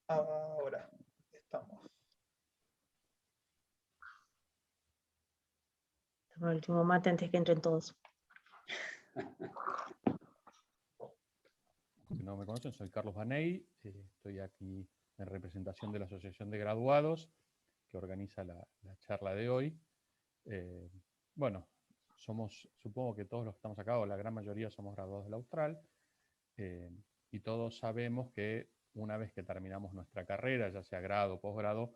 Ahora estamos. Por el último mate antes que entren todos. Si no me conocen, soy Carlos Baney, estoy aquí en representación de la Asociación de Graduados que organiza la charla de hoy. Bueno, supongo que todos los que estamos acá, o la gran mayoría, somos graduados de la Austral, y todos sabemos que una vez que terminamos nuestra carrera, ya sea grado o posgrado,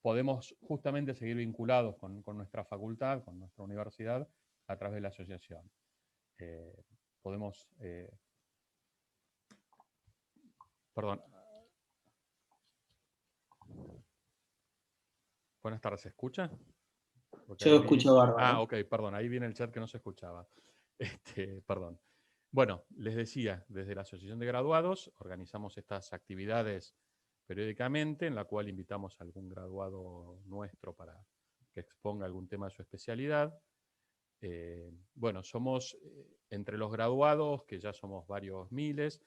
podemos justamente seguir vinculados con nuestra facultad, con nuestra universidad, a través de la asociación. Podemos... Perdón. Buenas tardes, ¿se escucha? Yo escucho bárbaro. Ok, perdón, ahí viene el chat que no se escuchaba. Perdón. Bueno, les decía, desde la Asociación de Graduados organizamos estas actividades periódicamente, en la cual invitamos a algún graduado nuestro para que exponga algún tema de su especialidad. Bueno, somos entre los graduados, que ya somos varios miles,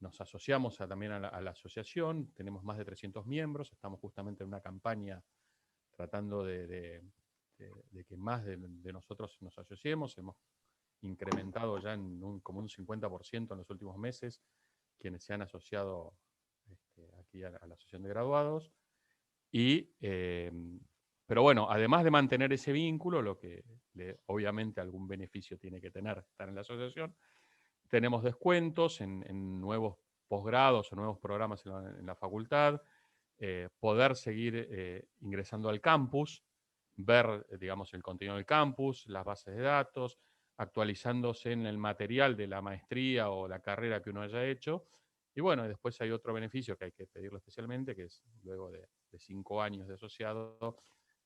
nos asociamos también a la asociación, tenemos más de 300 miembros, estamos justamente en una campaña tratando de que más de nosotros nos asociemos. Hemos incrementado ya como un 50% en los últimos meses quienes se han asociado aquí a la Asociación de Graduados. Pero bueno, además de mantener ese vínculo, lo que obviamente algún beneficio tiene que tener estar en la asociación, tenemos descuentos en nuevos posgrados o nuevos programas en la facultad, poder seguir ingresando al campus, ver, digamos, el contenido del campus, las bases de datos, actualizándose en el material de la maestría o la carrera que uno haya hecho. Y bueno, después hay otro beneficio que hay que pedirlo especialmente, que es luego de 5 años de asociado,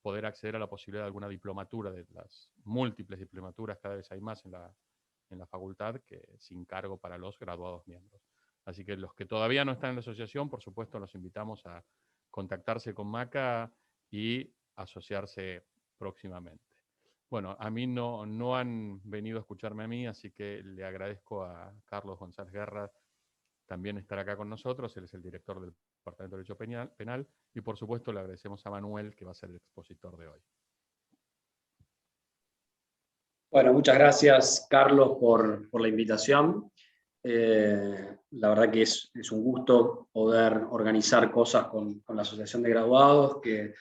poder acceder a la posibilidad de alguna diplomatura, de las múltiples diplomaturas, cada vez hay más en la facultad, que sin cargo para los graduados miembros. Así que los que todavía no están en la asociación, por supuesto, los invitamos a contactarse con MACA y asociarse próximamente. Bueno, a mí no han venido a escucharme a mí, así que le agradezco a Carlos González Guerra también estar acá con nosotros. Él es el director del Departamento de Derecho Penal, y por supuesto le agradecemos a Manuel, que va a ser el expositor de hoy. Bueno, muchas gracias, Carlos, por la invitación. La verdad que es un gusto poder organizar cosas con la Asociación de Graduados, que,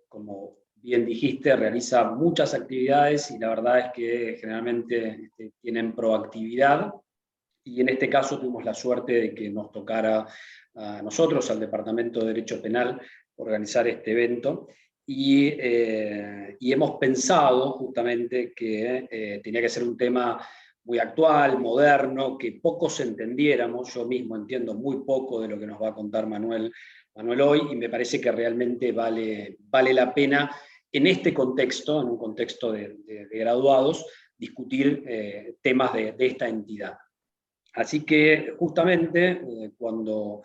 como bien dijiste, realiza muchas actividades y la verdad es que generalmente tienen proactividad. Y en este caso tuvimos la suerte de que nos tocara a nosotros, al Departamento de Derecho Penal, organizar este evento. Y hemos pensado justamente que tenía que ser un tema muy actual, moderno, que pocos entendiéramos. Yo mismo entiendo muy poco de lo que nos va a contar Manuel hoy, y me parece que realmente vale la pena en este contexto, en un contexto de graduados, discutir temas de esta entidad. Así que justamente cuando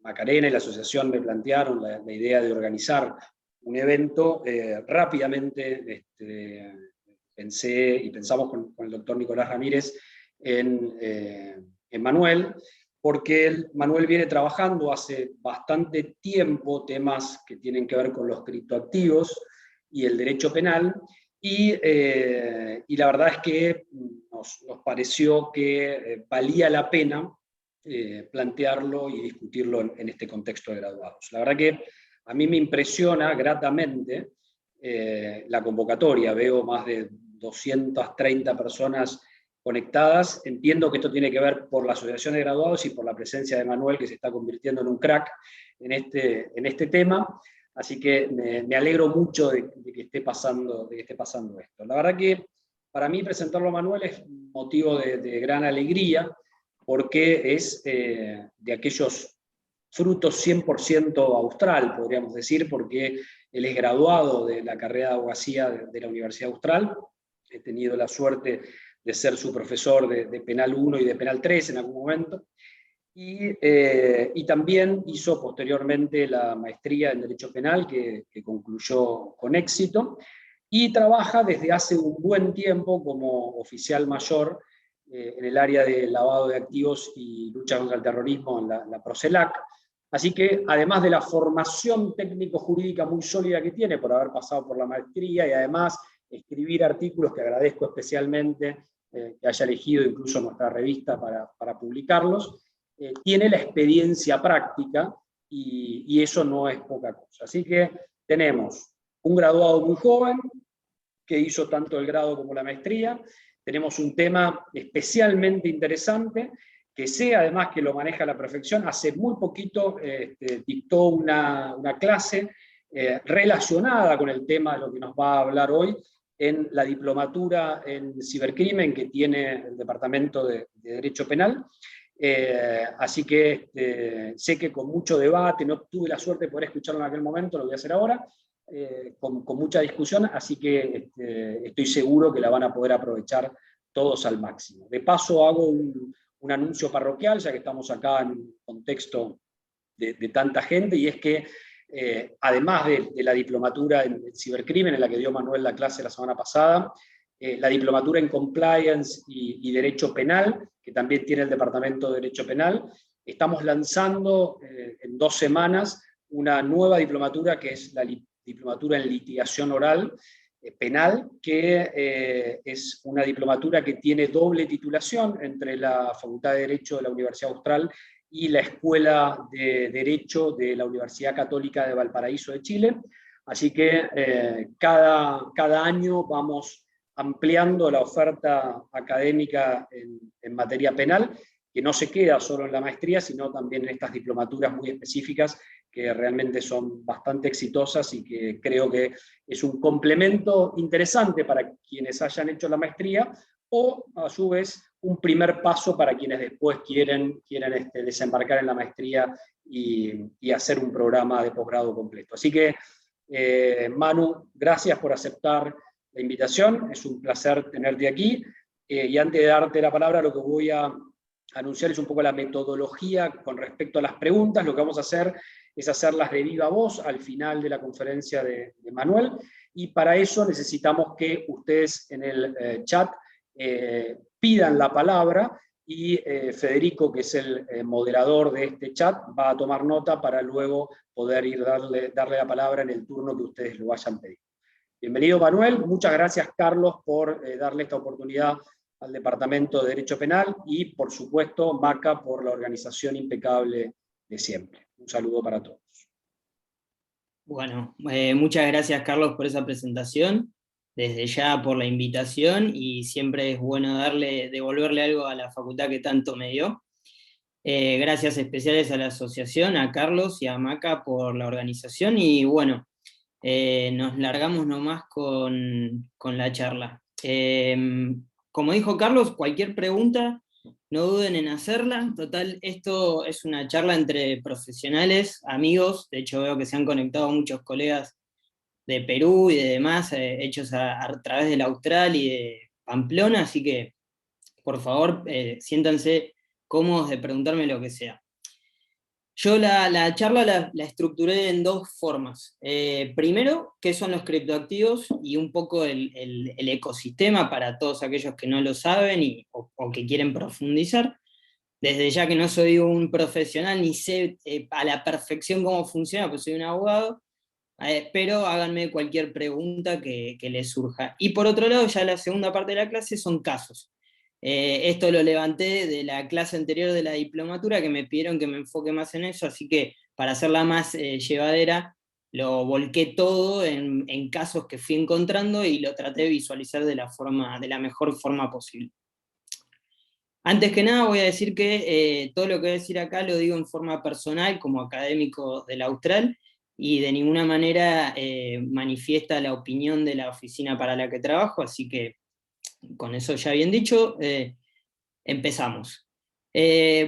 Macarena y la asociación me plantearon la idea de organizar un evento, rápidamente pensé y pensamos con el doctor Nicolás Ramírez en Manuel, porque Manuel viene trabajando hace bastante tiempo temas que tienen que ver con los criptoactivos y el derecho penal, y la verdad es que nos pareció que valía la pena plantearlo y discutirlo en este contexto de graduados. La verdad que a mí me impresiona gratamente la convocatoria. Veo más de 230 personas conectadas. Entiendo que esto tiene que ver por la asociación de graduados y por la presencia de Manuel, que se está convirtiendo en un crack en este tema. Así que me alegro mucho de que esté pasando esto. La verdad que para mí presentarlo a Manuel es motivo de gran alegría, porque es de aquellos frutos 100% austral, podríamos decir, porque él es graduado de la carrera de abogacía de la Universidad Austral. He tenido la suerte de ser su profesor de Penal 1 y de Penal 3 en algún momento. Y también hizo posteriormente la maestría en Derecho Penal, que concluyó con éxito, y trabaja desde hace un buen tiempo como oficial mayor en el área de lavado de activos y lucha contra el terrorismo en la PROCELAC, Así que, además de la formación técnico-jurídica muy sólida que tiene por haber pasado por la maestría y además escribir artículos, que agradezco especialmente que haya elegido incluso nuestra revista para publicarlos, tiene la experiencia práctica y eso no es poca cosa. Así que tenemos un graduado muy joven que hizo tanto el grado como la maestría, tenemos un tema especialmente interesante, que sé además que lo maneja a la perfección. Hace muy poquito dictó una clase relacionada con el tema de lo que nos va a hablar hoy, en la diplomatura en cibercrimen que tiene el Departamento de Derecho Penal. Así que sé que con mucho debate, no tuve la suerte de poder escucharlo en aquel momento, lo voy a hacer ahora, con mucha discusión, así que estoy seguro que la van a poder aprovechar todos al máximo. De paso hago un anuncio parroquial, ya que estamos acá en un contexto de tanta gente, y es que además de la diplomatura en cibercrimen, en la que dio Manuel la clase la semana pasada, la diplomatura en compliance y derecho penal, que también tiene el Departamento de Derecho Penal, estamos lanzando en 2 semanas una nueva diplomatura, que es la diplomatura en litigación oral penal, que es una diplomatura que tiene doble titulación entre la Facultad de Derecho de la Universidad Austral y la Escuela de Derecho de la Universidad Católica de Valparaíso de Chile. Así que cada año vamos ampliando la oferta académica en materia penal, que no se queda solo en la maestría, sino también en estas diplomaturas muy específicas que realmente son bastante exitosas y que creo que es un complemento interesante para quienes hayan hecho la maestría, o a su vez un primer paso para quienes después quieren desembarcar en la maestría y hacer un programa de posgrado completo. Así que, Manu, gracias por aceptar la invitación, es un placer tenerte aquí, y antes de darte la palabra, lo que voy a anunciar es un poco la metodología con respecto a las preguntas. Lo que vamos a hacer es hacerlas de viva voz al final de la conferencia de Manuel, y para eso necesitamos que ustedes en el chat pidan la palabra, y Federico, que es el moderador de este chat, va a tomar nota para luego poder darle la palabra en el turno que ustedes lo vayan pedido. Bienvenido, Manuel. Muchas gracias, Carlos, por darle esta oportunidad al Departamento de Derecho Penal, y por supuesto Maca por la organización impecable de siempre. Un saludo para todos. Bueno, muchas gracias, Carlos, por esa presentación, desde ya por la invitación, y siempre es bueno devolverle algo a la facultad que tanto me dio. Gracias especiales a la asociación, a Carlos y a Maca por la organización, y bueno, nos largamos nomás con la charla. Como dijo Carlos, cualquier pregunta, no duden en hacerla. Total, esto es una charla entre profesionales, amigos. De hecho veo que se han conectado muchos colegas de Perú y de demás, hechos a través del Austral y de Pamplona, así que por favor siéntanse cómodos de preguntarme lo que sea. Yo la charla la estructuré en 2 formas. Primero, qué son los criptoactivos y un poco el ecosistema para todos aquellos que no lo saben o que quieren profundizar. Desde ya que no soy un profesional ni sé a la perfección cómo funciona, pues soy un abogado, pero háganme cualquier pregunta que les surja. Y por otro lado, ya la segunda parte de la clase son casos. Esto lo levanté de la clase anterior de la diplomatura, que me pidieron que me enfoque más en eso, así que para hacerla más llevadera, lo volqué todo en casos que fui encontrando y lo traté de visualizar de la mejor forma posible. Antes que nada voy a decir que todo lo que voy a decir acá lo digo en forma personal como académico del Austral, y de ninguna manera manifiesta la opinión de la oficina para la que trabajo, así que con eso ya bien dicho, empezamos.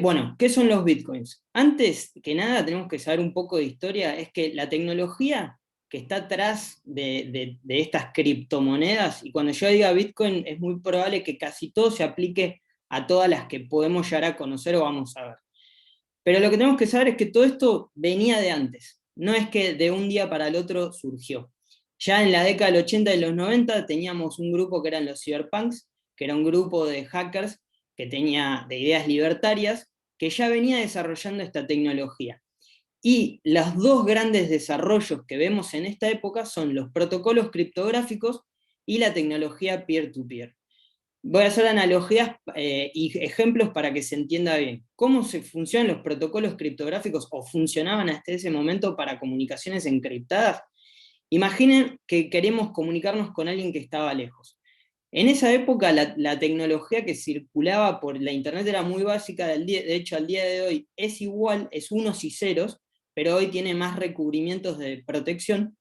Bueno, ¿qué son los bitcoins? Antes que nada tenemos que saber un poco de historia. Es que la tecnología que está atrás de estas criptomonedas, y cuando yo diga bitcoin es muy probable que casi todo se aplique a todas las que podemos llegar a conocer o vamos a ver. Pero lo que tenemos que saber es que todo esto venía de antes, no es que de un día para el otro surgió. Ya en la década del 80 y los 90 teníamos un grupo que eran los cyberpunks, que era un grupo de hackers que tenía de ideas libertarias, que ya venía desarrollando esta tecnología. Y los dos grandes desarrollos que vemos en esta época son los protocolos criptográficos y la tecnología peer-to-peer. Voy a hacer analogías y ejemplos para que se entienda bien. ¿Cómo funcionan los protocolos criptográficos o funcionaban hasta ese momento para comunicaciones encriptadas? Imaginen que queremos comunicarnos con alguien que estaba lejos. En esa época la tecnología que circulaba por la internet era muy básica, de hecho al día de hoy es igual, es unos y ceros, pero hoy tiene más recubrimientos de protección.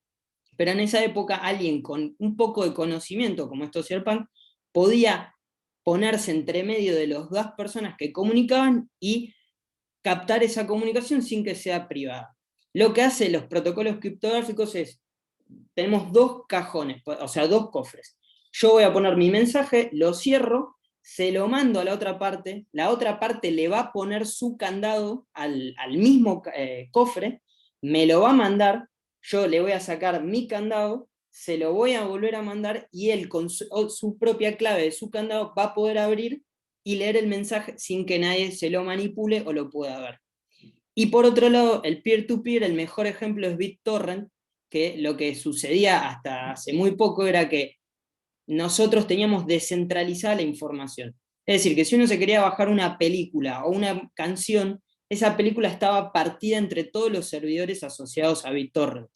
Pero en esa época alguien con un poco de conocimiento, como estos Cyberpunk, podía ponerse entre medio de las dos personas que comunicaban y captar esa comunicación sin que sea privada. Lo que hacen los protocolos criptográficos es, tenemos dos cajones, o sea, dos cofres. Yo voy a poner mi mensaje, lo cierro, se lo mando a la otra parte le va a poner su candado al mismo cofre, me lo va a mandar, yo le voy a sacar mi candado, se lo voy a volver a mandar y él con su propia clave de su candado va a poder abrir y leer el mensaje sin que nadie se lo manipule o lo pueda ver. Y por otro lado, el peer-to-peer, el mejor ejemplo es BitTorrent, que lo que sucedía hasta hace muy poco era que nosotros teníamos descentralizada la información. Es decir, que si uno se quería bajar una película o una canción, esa película estaba partida entre todos los servidores asociados a BitTorrent.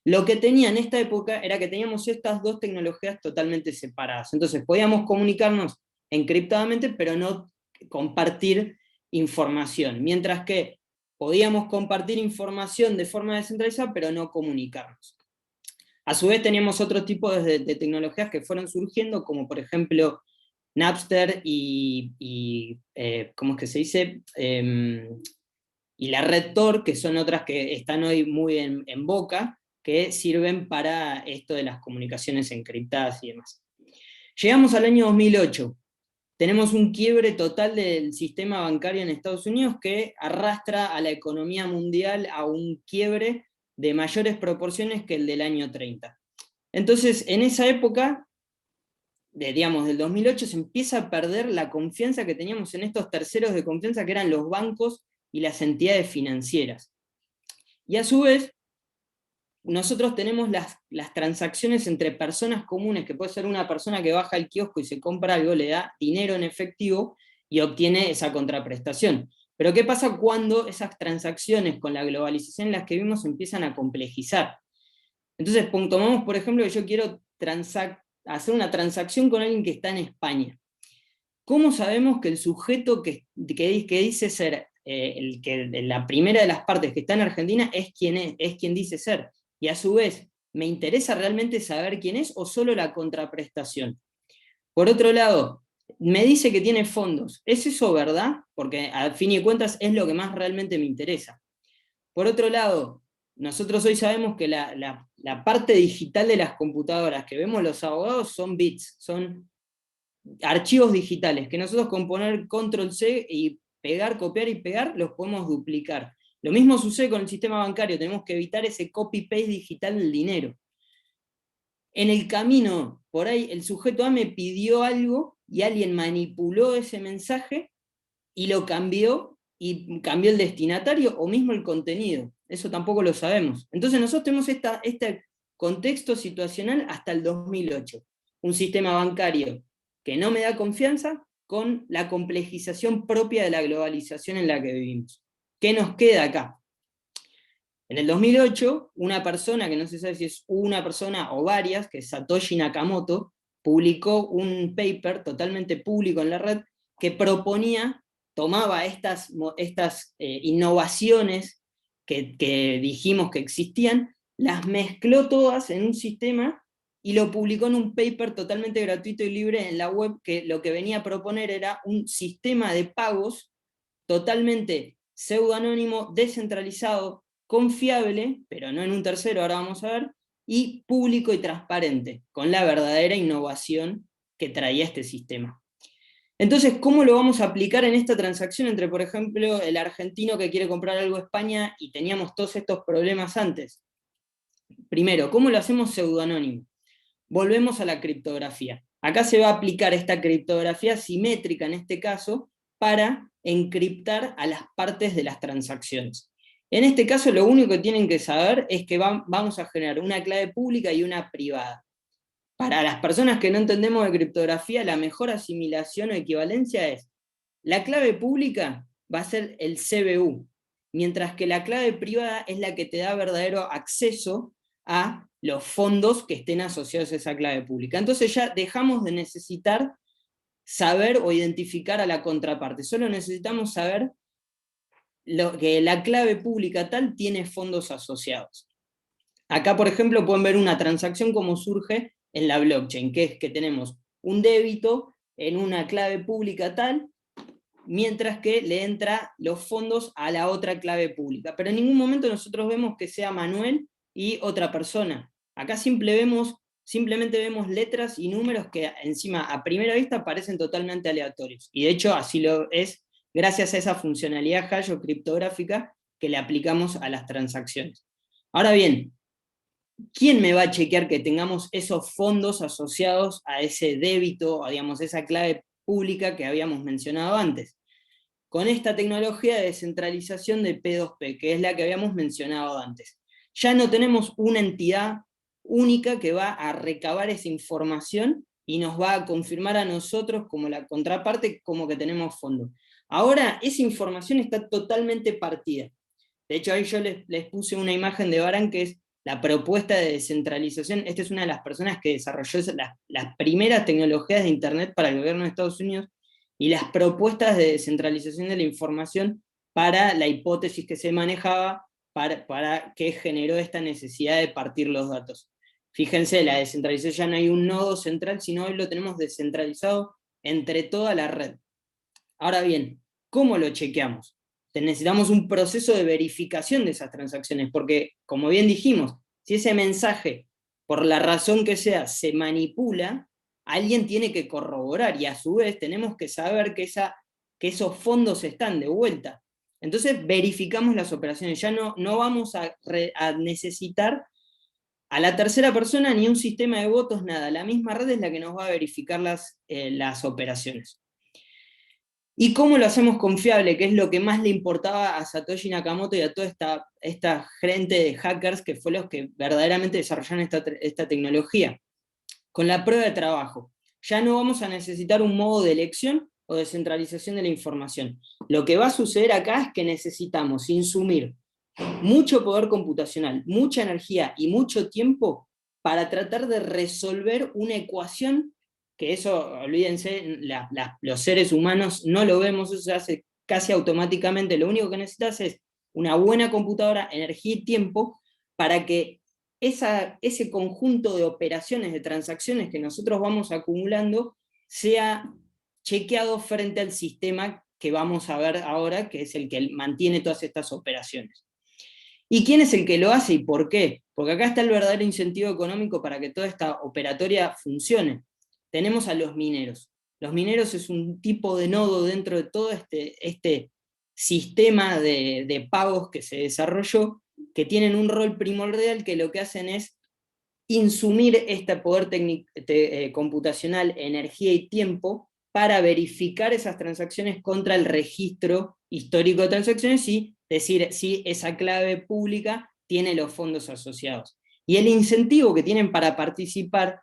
Lo que tenía en esta época era que teníamos estas dos tecnologías totalmente separadas. Entonces podíamos comunicarnos encriptadamente, pero no compartir información. Mientras que podíamos compartir información de forma descentralizada, pero no comunicarnos. A su vez teníamos otro tipo de tecnologías que fueron surgiendo, como por ejemplo Napster y ¿cómo es que se dice? Y la red Tor, que son otras que están hoy muy en boca, que sirven para esto de las comunicaciones encriptadas y demás. Llegamos al año 2008. Tenemos un quiebre total del sistema bancario en Estados Unidos que arrastra a la economía mundial a un quiebre de mayores proporciones que el del año 30. Entonces, en esa época, digamos, del 2008, se empieza a perder la confianza que teníamos en estos terceros de confianza que eran los bancos y las entidades financieras. Y a su vez, nosotros tenemos las transacciones entre personas comunes, que puede ser una persona que baja al kiosco y se compra algo, le da dinero en efectivo y obtiene esa contraprestación. Pero ¿qué pasa cuando esas transacciones con la globalización en las que vivimos empiezan a complejizar? Entonces, tomamos por ejemplo que yo quiero hacer una transacción con alguien que está en España. ¿Cómo sabemos que el sujeto que dice ser la primera de las partes que está en Argentina es quien dice ser? Y a su vez, ¿me interesa realmente saber quién es o solo la contraprestación? Por otro lado, me dice que tiene fondos. ¿Es eso verdad? Porque al fin y cuentas es lo que más realmente me interesa. Por otro lado, nosotros hoy sabemos que la parte digital de las computadoras que vemos los abogados son bits, son archivos digitales, que nosotros con poner control-C y pegar, copiar y pegar, los podemos duplicar. Lo mismo sucede con el sistema bancario, tenemos que evitar ese copy-paste digital del dinero. En el camino, por ahí, el sujeto A me pidió algo y alguien manipuló ese mensaje y lo cambió, y cambió el destinatario o mismo el contenido. Eso tampoco lo sabemos. Entonces nosotros tenemos este contexto situacional hasta el 2008. Un sistema bancario que no me da confianza con la complejización propia de la globalización en la que vivimos. ¿Qué nos queda acá? En el 2008, una persona, que no se sabe si es una persona o varias, que es Satoshi Nakamoto, publicó un paper totalmente público en la red que tomaba estas innovaciones que dijimos que existían, las mezcló todas en un sistema y lo publicó en un paper totalmente gratuito y libre en la web, que lo que venía a proponer era un sistema de pagos totalmente pseudoanónimo, descentralizado, confiable, pero no en un tercero, ahora vamos a ver, y público y transparente, con la verdadera innovación que traía este sistema. Entonces, ¿cómo lo vamos a aplicar en esta transacción entre, por ejemplo, el argentino que quiere comprar algo a España y teníamos todos estos problemas antes? Primero, ¿cómo lo hacemos pseudoanónimo? Volvemos a la criptografía. Acá se va a aplicar esta criptografía simétrica, en este caso, para encriptar a las partes de las transacciones. En este caso lo único que tienen que saber es que vamos a generar una clave pública y una privada. Para las personas que no entendemos de criptografía, la mejor asimilación o equivalencia es, la clave pública va a ser el CBU, mientras que la clave privada es la que te da verdadero acceso a los fondos que estén asociados a esa clave pública. Entonces ya dejamos de necesitar saber o identificar a la contraparte, solo necesitamos saber que la clave pública tal tiene fondos asociados. Acá, por ejemplo, pueden ver una transacción como surge en la blockchain, que es que tenemos un débito en una clave pública tal, mientras que le entra los fondos a la otra clave pública. Pero en ningún momento nosotros vemos que sea Manuel y otra persona. Acá simplemente vemos letras y números que encima a primera vista parecen totalmente aleatorios. Y de hecho así lo es gracias a esa funcionalidad hash o criptográfica que le aplicamos a las transacciones. Ahora bien, ¿quién me va a chequear que tengamos esos fondos asociados a ese débito, digamos, esa clave pública que habíamos mencionado antes? Con esta tecnología de descentralización de P2P, que es la que habíamos mencionado antes. Ya no tenemos una entidad única que va a recabar esa información y nos va a confirmar a nosotros como la contraparte como que tenemos fondo. Ahora esa información está totalmente partida. De hecho ahí yo les puse una imagen de Baran que es la propuesta de descentralización. Esta es una de las personas que desarrolló las primeras tecnologías de Internet para el gobierno de Estados Unidos, y las propuestas de descentralización de la información para la hipótesis que se manejaba para que generó esta necesidad de partir los datos. Fíjense, la descentralización ya no hay un nodo central, sino hoy lo tenemos descentralizado entre toda la red. Ahora bien, ¿cómo lo chequeamos? Necesitamos un proceso de verificación de esas transacciones, porque, como bien dijimos, si ese mensaje, por la razón que sea, se manipula, alguien tiene que corroborar, y a su vez tenemos que saber que esos fondos están de vuelta. Entonces verificamos las operaciones, ya no vamos a necesitar a la tercera persona ni un sistema de votos, nada. La misma red es la que nos va a verificar las operaciones. ¿Y cómo lo hacemos confiable? Que es lo que más le importaba a Satoshi Nakamoto y a toda esta gente de hackers que fue los que verdaderamente desarrollaron esta tecnología. Con la prueba de trabajo. Ya no vamos a necesitar un modo de elección o descentralización de la información. Lo que va a suceder acá es que necesitamos insumir mucho poder computacional, mucha energía y mucho tiempo para tratar de resolver una ecuación, que eso, olvídense, los seres humanos no lo vemos, eso se hace casi automáticamente. Lo único que necesitas es una buena computadora, energía y tiempo para que ese conjunto de operaciones, de transacciones que nosotros vamos acumulando, sea chequeado frente al sistema que vamos a ver ahora, que es el que mantiene todas estas operaciones. ¿Y quién es el que lo hace y por qué? Porque acá está el verdadero incentivo económico para que toda esta operatoria funcione. Tenemos a los mineros. Los mineros es un tipo de nodo dentro de todo este sistema de pagos que se desarrolló, que tienen un rol primordial, que lo que hacen es insumir este poder computacional, energía y tiempo para verificar esas transacciones contra el registro histórico de transacciones y decir si esa clave pública tiene los fondos asociados. Y el incentivo que tienen para participar,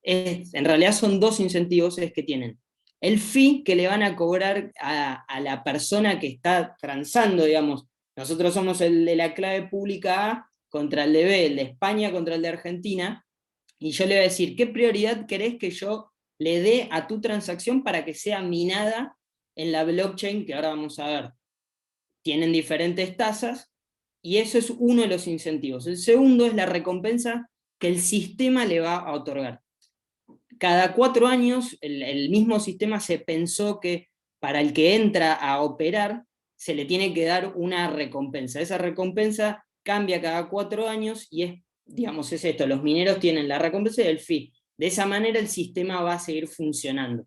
en realidad son dos incentivos, es que tienen el fee que le van a cobrar a la persona que está transando, digamos. Nosotros somos el de la clave pública A contra el de B, el de España contra el de Argentina, y yo le voy a decir, ¿qué prioridad querés que yo le dé a tu transacción para que sea minada en la blockchain que ahora vamos a ver? Tienen diferentes tasas, y eso es uno de los incentivos. El segundo es la recompensa que el sistema le va a otorgar. Cada 4 años, el mismo sistema se pensó que para el que entra a operar, se le tiene que dar una recompensa. Esa recompensa cambia cada 4 años y es esto, los mineros tienen la recompensa y el fee. De esa manera el sistema va a seguir funcionando.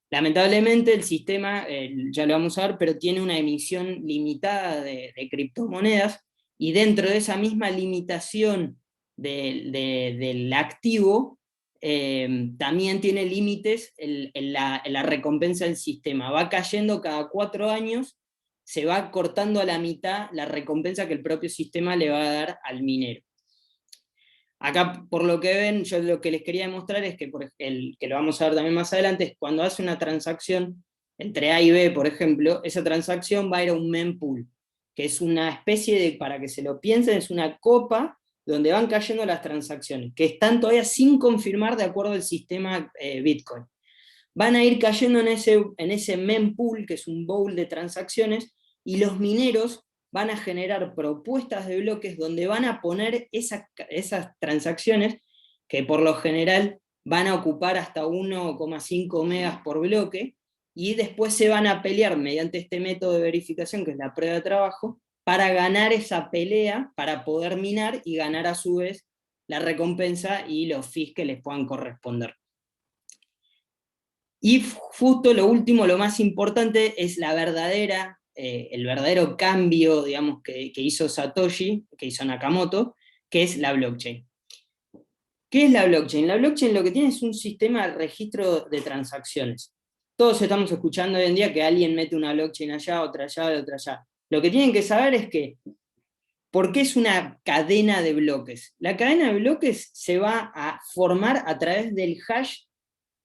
Lamentablemente el sistema, ya lo vamos a ver, pero tiene una emisión limitada de criptomonedas, y dentro de esa misma limitación del activo, también tiene límites en la recompensa del sistema. Va cayendo cada 4 años, se va cortando a la mitad la recompensa que el propio sistema le va a dar al minero. Acá, por lo que ven, yo lo que les quería demostrar es que, que lo vamos a ver también más adelante, es cuando hace una transacción entre A y B, por ejemplo, esa transacción va a ir a un mempool, que es una especie de, para que se lo piensen, es una copa donde van cayendo las transacciones, que están todavía sin confirmar de acuerdo al sistema Bitcoin. Van a ir cayendo en ese mempool, que es un bowl de transacciones, y los mineros van a generar propuestas de bloques donde van a poner esas transacciones, que por lo general van a ocupar hasta 1,5 megas por bloque, y después se van a pelear mediante este método de verificación, que es la prueba de trabajo, para ganar esa pelea, para poder minar y ganar a su vez la recompensa y los fees que les puedan corresponder. Y justo lo último, lo más importante, es el verdadero cambio, digamos, que hizo Satoshi, que hizo Nakamoto, que es la blockchain. ¿Qué es la blockchain? La blockchain lo que tiene es un sistema de registro de transacciones. Todos estamos escuchando hoy en día que alguien mete una blockchain allá, otra allá, otra allá. Lo que tienen que saber es que, ¿por qué es una cadena de bloques? La cadena de bloques se va a formar a través del hash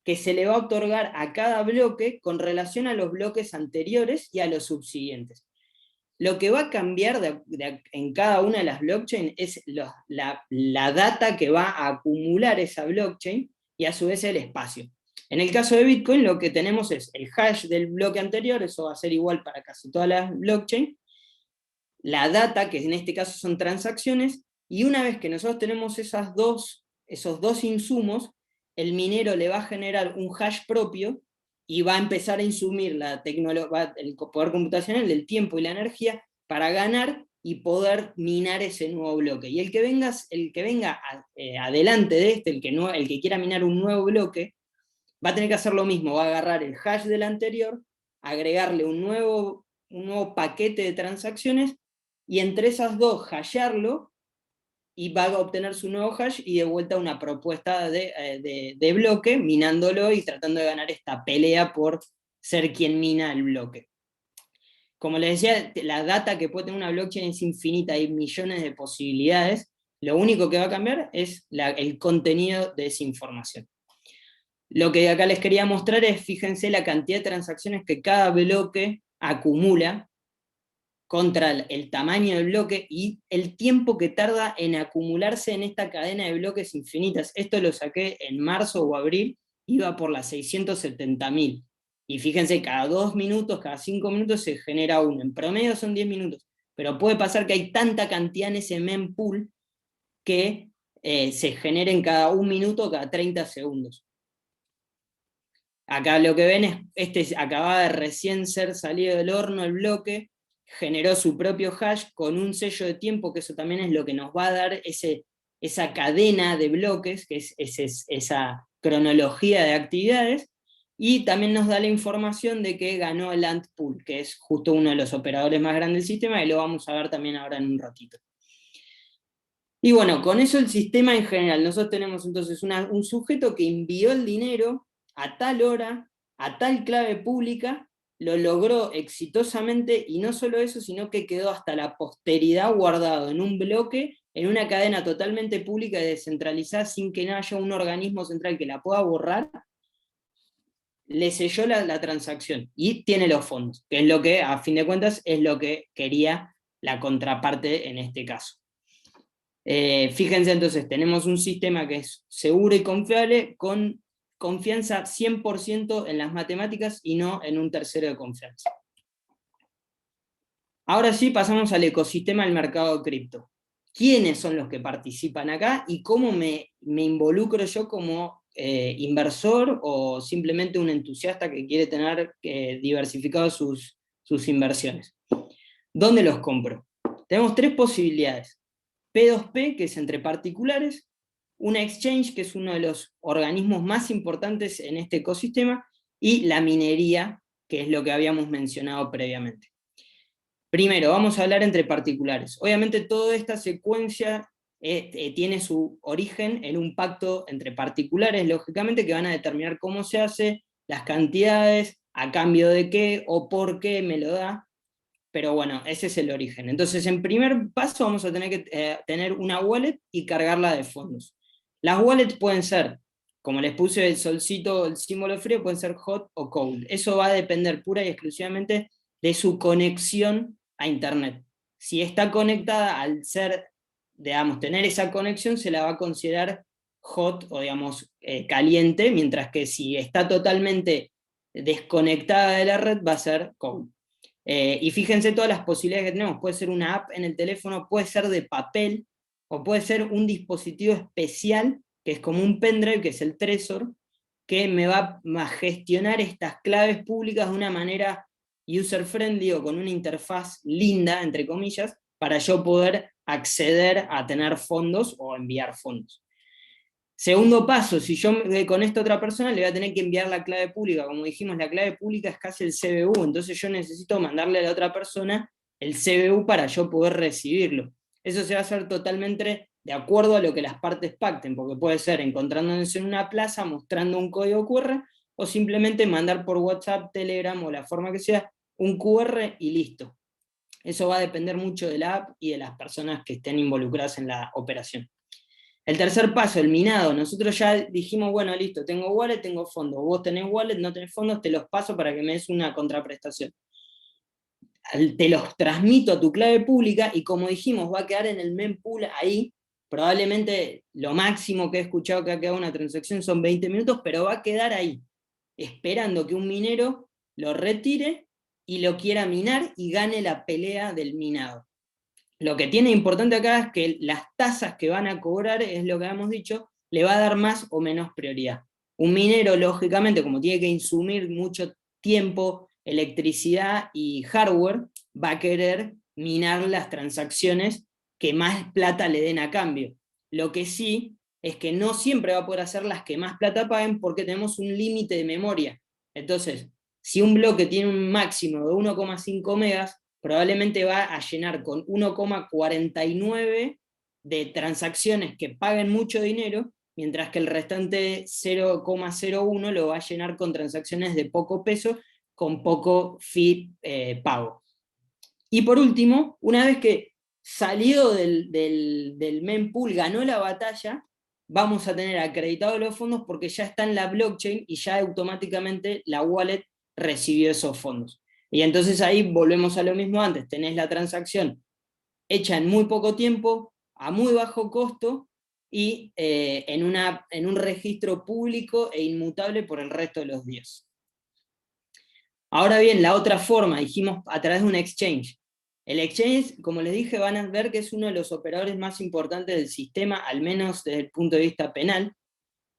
que se le va a otorgar a cada bloque con relación a los bloques anteriores y a los subsiguientes. Lo que va a cambiar en cada una de las blockchains es la data que va a acumular esa blockchain y a su vez el espacio. En el caso de Bitcoin lo que tenemos es el hash del bloque anterior, eso va a ser igual para casi todas las blockchains, la data, que en este caso son transacciones, y una vez que nosotros tenemos esos dos insumos, el minero le va a generar un hash propio y va a empezar a insumir el poder computacional, el tiempo y la energía para ganar y poder minar ese nuevo bloque. Y el que venga adelante de el que quiera minar un nuevo bloque, va a tener que hacer lo mismo, va a agarrar el hash del anterior, agregarle un nuevo paquete de transacciones, y entre esas dos hashearlo, y va a obtener su nuevo hash y de vuelta una propuesta de bloque, minándolo y tratando de ganar esta pelea por ser quien mina el bloque. Como les decía, la data que puede tener una blockchain es infinita, hay millones de posibilidades, lo único que va a cambiar es el contenido de esa información. Lo que acá les quería mostrar es, fíjense la cantidad de transacciones que cada bloque acumula, contra el tamaño del bloque y el tiempo que tarda en acumularse en esta cadena de bloques infinitas. Esto lo saqué en marzo o abril, iba por las 670.000. Y fíjense, cada 2 minutos, cada 5 minutos se genera uno. En promedio son 10 minutos. Pero puede pasar que hay tanta cantidad en ese mempool que se generen cada 1 minuto, cada 30 segundos. Acá lo que ven es, acababa de recién ser salido del horno el bloque, generó su propio hash con un sello de tiempo, que eso también es lo que nos va a dar esa cadena de bloques, que es esa cronología de actividades, y también nos da la información de que ganó el Ant Pool, que es justo uno de los operadores más grandes del sistema, y lo vamos a ver también ahora en un ratito. Y bueno, con eso el sistema en general, nosotros tenemos entonces un sujeto que envió el dinero a tal hora, a tal clave pública, lo logró exitosamente, y no solo eso, sino que quedó hasta la posteridad guardado en un bloque, en una cadena totalmente pública y descentralizada, sin que no haya un organismo central que la pueda borrar. Le selló la transacción, y tiene los fondos, que es lo que, a fin de cuentas, es lo que quería la contraparte en este caso. Fíjense entonces, tenemos un sistema que es seguro y confiable, con confianza 100% en las matemáticas y no en un tercero de confianza. Ahora sí, pasamos al ecosistema del mercado de cripto. ¿Quiénes son los que participan acá y cómo me involucro yo como inversor o simplemente un entusiasta que quiere tener diversificado sus inversiones? ¿Dónde los compro? Tenemos 3 posibilidades. P2P, que es entre particulares, una exchange, que es uno de los organismos más importantes en este ecosistema, y la minería, que es lo que habíamos mencionado previamente. Primero, vamos a hablar entre particulares. Obviamente toda esta secuencia tiene su origen en un pacto entre particulares, lógicamente, que van a determinar cómo se hace, las cantidades, a cambio de qué o por qué me lo da. pero bueno, ese es el origen. Entonces, en primer paso vamos a tener que tener una wallet y cargarla de fondos. Las wallets pueden ser, como les puse el solcito, el símbolo frío, pueden ser hot o cold. Eso va a depender pura y exclusivamente de su conexión a Internet. Si está conectada, al ser, digamos, tener esa conexión, se la va a considerar hot o, digamos, caliente, mientras que si está totalmente desconectada de la red, va a ser cold. Y fíjense todas las posibilidades que tenemos. Puede ser una app en el teléfono, puede ser de papel, o puede ser un dispositivo especial, que es como un pendrive, que es el Trezor, que me va a gestionar estas claves públicas de una manera user-friendly o con una interfaz linda, entre comillas, para yo poder acceder a tener fondos o enviar fondos. Segundo paso, si yo con esta otra persona le voy a tener que enviar la clave pública, como dijimos, la clave pública es casi el CBU, entonces yo necesito mandarle a la otra persona el CBU para yo poder recibirlo. Eso se va a hacer totalmente de acuerdo a lo que las partes pacten, porque puede ser encontrándose en una plaza, mostrando un código QR, o simplemente mandar por WhatsApp, Telegram o la forma que sea, un QR y listo. Eso va a depender mucho de la app y de las personas que estén involucradas en la operación. El tercer paso, el minado. Nosotros ya dijimos, bueno, listo, tengo wallet, tengo fondos. Vos tenés wallet, no tenés fondos, te los paso para que me des una contraprestación. Te los transmito a tu clave pública y como dijimos, va a quedar en el mempool ahí. Probablemente lo máximo que he escuchado que ha quedado una transacción son 20 minutos, pero va a quedar ahí, esperando que un minero lo retire y lo quiera minar y gane la pelea del minado. Lo que tiene importante acá es que las tasas que van a cobrar, es lo que hemos dicho, le va a dar más o menos prioridad. Un minero, lógicamente, como tiene que insumir mucho tiempo, electricidad y hardware, va a querer minar las transacciones que más plata le den a cambio. Lo que sí es que no siempre va a poder hacer las que más plata paguen porque tenemos un límite de memoria. Entonces, si un bloque tiene un máximo de 1,5 megas, probablemente va a llenar con 1,49 de transacciones que paguen mucho dinero, mientras que el restante 0,01 lo va a llenar con transacciones de poco peso, con poco fee pago. Y por último, una vez que salió del mempool, ganó la batalla, vamos a tener acreditados los fondos porque ya está en la blockchain y ya automáticamente la wallet recibió esos fondos. Y entonces ahí volvemos a lo mismo antes, tenés la transacción hecha en muy poco tiempo, a muy bajo costo, y en un registro público e inmutable por el resto de los días. Ahora bien, la otra forma, dijimos a través de un exchange. El exchange, como les dije, van a ver que es uno de los operadores más importantes del sistema, al menos desde el punto de vista penal,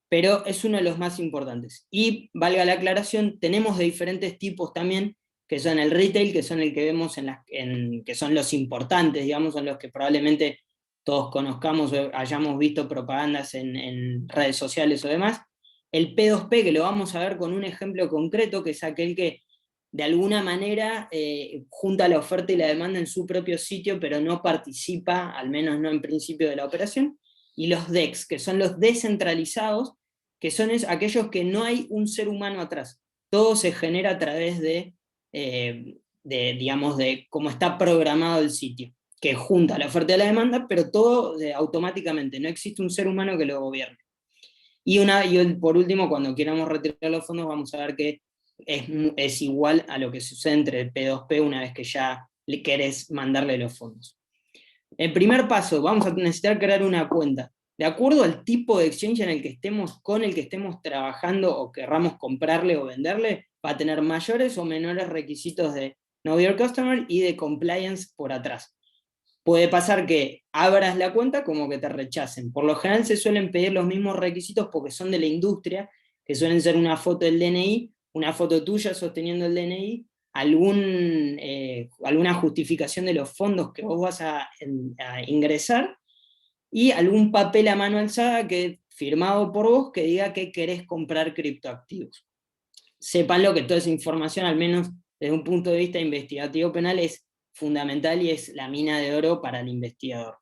pero es uno de los más importantes. Y, valga la aclaración, tenemos de diferentes tipos también, que son el retail, que son el que vemos que son los importantes, digamos, son los que probablemente todos conozcamos o hayamos visto propagandas en redes sociales o demás. El P2P, que lo vamos a ver con un ejemplo concreto, que es aquel que de alguna manera junta la oferta y la demanda en su propio sitio, pero no participa, al menos no en principio, de la operación. Y los DEX, que son los descentralizados, que son aquellos que no hay un ser humano atrás. Todo se genera a través digamos, de cómo está programado el sitio, que junta la oferta y la demanda, pero todo automáticamente, no existe un ser humano que lo gobierne. Y por último, cuando queramos retirar los fondos, vamos a ver que es igual a lo que sucede entre el P2P una vez que ya le querés mandarle los fondos. El primer paso, vamos a necesitar crear una cuenta. De acuerdo al tipo de exchange con el que estemos trabajando o querramos comprarle o venderle, va a tener mayores o menores requisitos de Know Your Customer y de compliance por atrás. Puede pasar que abras la cuenta como que te rechacen. Por lo general se suelen pedir los mismos requisitos porque son de la industria, que suelen ser una foto del DNI, una foto tuya sosteniendo el DNI, alguna justificación de los fondos que vos vas a ingresar, y algún papel a mano alzada firmado por vos que diga que querés comprar criptoactivos. Sépanlo que toda esa información, al menos desde un punto de vista investigativo penal, es fundamental y es la mina de oro para el investigador.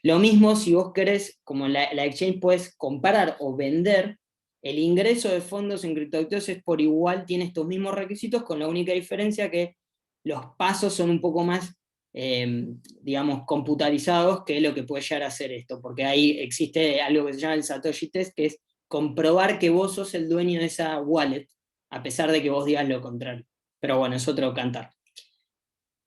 Lo mismo si vos querés, como la exchange, puedes comprar o vender. El ingreso de fondos en criptoactivos es por igual, tiene estos mismos requisitos, con la única diferencia que los pasos son un poco más, digamos, computarizados que lo que puede llegar a hacer esto, porque ahí existe algo que se llama el Satoshi Test, que es comprobar que vos sos el dueño de esa wallet, a pesar de que vos digas lo contrario. Pero bueno, es otro cantar.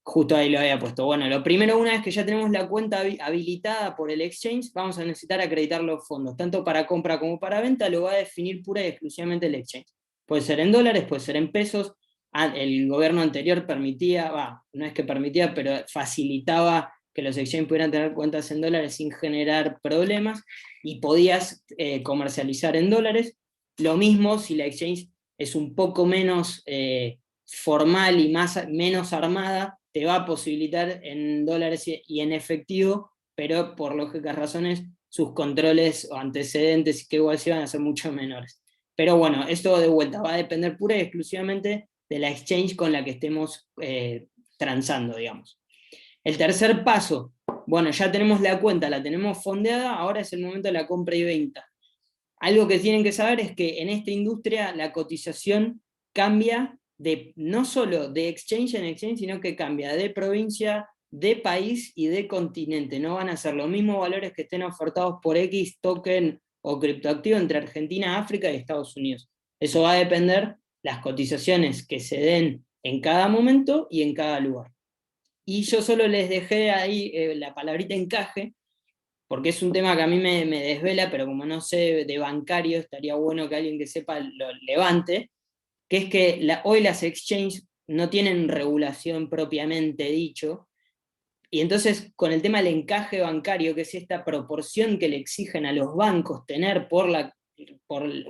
Justo ahí lo había puesto. Bueno, lo primero, una vez que ya tenemos la cuenta habilitada por el exchange, vamos a necesitar acreditar los fondos, tanto para compra como para venta, lo va a definir pura y exclusivamente el exchange. Puede ser en dólares, puede ser en pesos. El gobierno anterior permitía, no es que permitía, pero facilitaba que los exchanges pudieran tener cuentas en dólares sin generar problemas, y podías comercializar en dólares. Lo mismo si la exchange es un poco menos formal y menos armada, te va a posibilitar en dólares y en efectivo, pero por lógicas razones sus controles o antecedentes que igual se van a ser mucho menores. Pero bueno, esto de vuelta va a depender pura y exclusivamente de la exchange con la que estemos transando, digamos. El tercer paso, bueno, ya tenemos la cuenta, la tenemos fondeada, ahora es el momento de la compra y venta. Algo que tienen que saber es que en esta industria la cotización cambia no solo de exchange en exchange, sino que cambia de provincia, de país y de continente. No van a ser los mismos valores que estén ofertados por X token o criptoactivo entre Argentina, África y Estados Unidos. Eso va a depender las cotizaciones que se den en cada momento y en cada lugar. Y yo solo les dejé ahí la palabrita encaje, porque es un tema que a mí me desvela, pero como no sé de bancario, estaría bueno que alguien que sepa lo levante, que es que hoy las exchanges no tienen regulación propiamente dicho, y entonces con el tema del encaje bancario, que es esta proporción que le exigen a los bancos tener por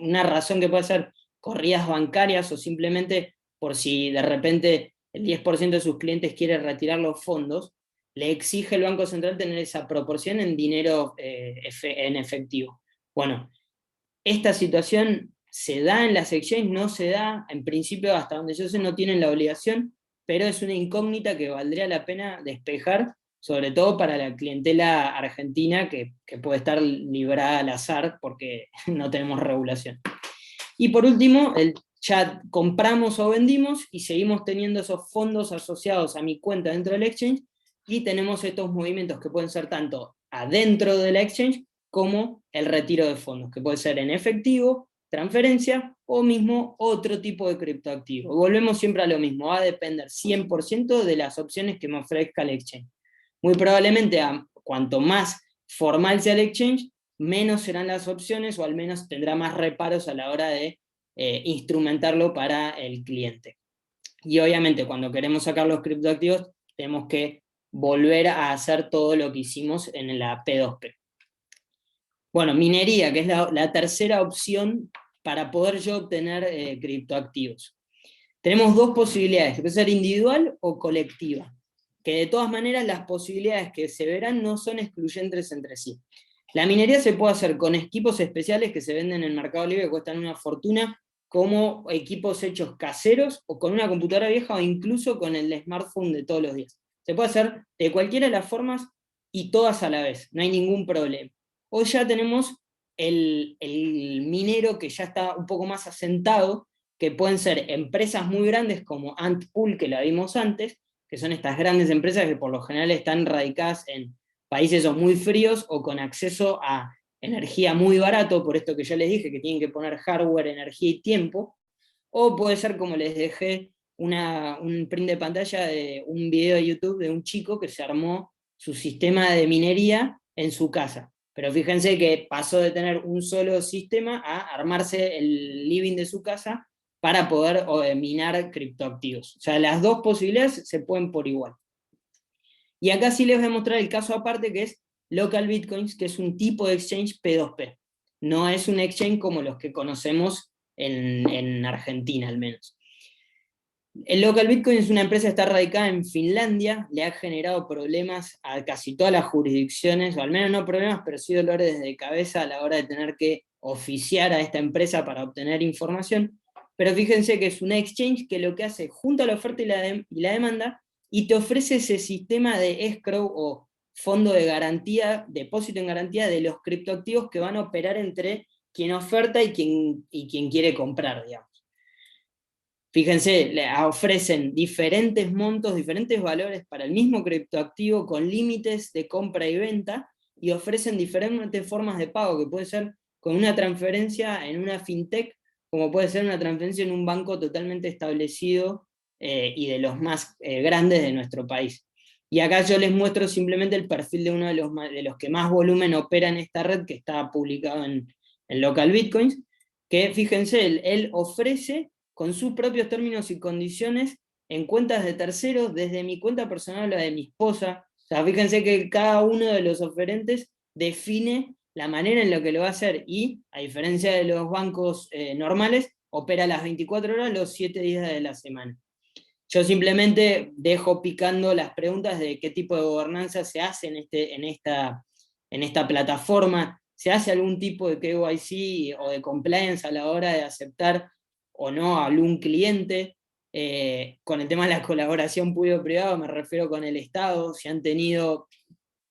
una razón que puede ser corridas bancarias, o simplemente por si de repente el 10% de sus clientes quiere retirar los fondos, le exige el Banco Central tener esa proporción en dinero en efectivo. Bueno, esta situación se da en las exchanges, no se da, en principio hasta donde yo sé no tienen la obligación, pero es una incógnita que valdría la pena despejar, sobre todo para la clientela argentina que puede estar librada al azar porque no tenemos regulación. Y por último, ya compramos o vendimos y seguimos teniendo esos fondos asociados a mi cuenta dentro del exchange, y tenemos estos movimientos que pueden ser tanto adentro de la exchange como el retiro de fondos, que puede ser en efectivo, transferencia o mismo otro tipo de criptoactivo. Volvemos siempre a lo mismo, va a depender 100% de las opciones que me ofrezca el exchange. Muy probablemente cuanto más formal sea el exchange, menos serán las opciones, o al menos tendrá más reparos a la hora de instrumentarlo para el cliente. Y obviamente cuando queremos sacar los criptoactivos tenemos que volver a hacer todo lo que hicimos en la P2P. Bueno, minería, que es la tercera opción para poder yo obtener criptoactivos. Tenemos dos posibilidades, que puede ser individual o colectiva, que de todas maneras las posibilidades que se verán no son excluyentes entre sí. La minería se puede hacer con equipos especiales que se venden en el Mercado Libre, que cuestan una fortuna, como equipos hechos caseros, o con una computadora vieja, o incluso con el smartphone de todos los días. Se puede hacer de cualquiera de las formas y todas a la vez, no hay ningún problema. Hoy ya tenemos el minero que ya está un poco más asentado, que pueden ser empresas muy grandes como Antpool, que la vimos antes, que son estas grandes empresas que por lo general están radicadas en países o muy fríos o con acceso a energía muy barato, por esto que ya les dije, que tienen que poner hardware, energía y tiempo, o puede ser como les dejé un print de pantalla de un video de YouTube de un chico que se armó su sistema de minería en su casa. Pero fíjense que pasó de tener un solo sistema a armarse el living de su casa para poder minar criptoactivos. O sea, las dos posibilidades se pueden por igual. Y acá sí les voy a mostrar el caso aparte, que es Local Bitcoins, que es un tipo de exchange P2P. No es un exchange como los que conocemos en Argentina, al menos. El Local Bitcoin es una empresa que está radicada en Finlandia, le ha generado problemas a casi todas las jurisdicciones, o al menos no problemas, pero sí dolores de cabeza a la hora de tener que oficiar a esta empresa para obtener información. Pero fíjense que es una exchange que lo que hace, junta la oferta y la demanda, y te ofrece ese sistema de escrow o fondo de garantía, depósito en garantía de los criptoactivos que van a operar entre quien oferta y quien quiere comprar, digamos. Fíjense, ofrecen diferentes montos, diferentes valores para el mismo criptoactivo con límites de compra y venta, y ofrecen diferentes formas de pago, que puede ser con una transferencia en una fintech, como puede ser una transferencia en un banco totalmente establecido y de los más grandes de nuestro país. Y acá yo les muestro simplemente el perfil de uno de los que más volumen opera en esta red, que está publicado en Local Bitcoins, que fíjense, él ofrece con sus propios términos y condiciones en cuentas de terceros, desde mi cuenta personal a la de mi esposa. O sea, fíjense que cada uno de los oferentes define la manera en la que lo va a hacer, y a diferencia de los bancos normales, opera las 24 horas, los 7 días de la semana. Yo simplemente dejo picando las preguntas de qué tipo de gobernanza se hace en esta plataforma. ¿Se hace algún tipo de KYC o de compliance a la hora de aceptar o no a algún cliente? Con el tema de la colaboración público-privado me refiero con el Estado, si han tenido,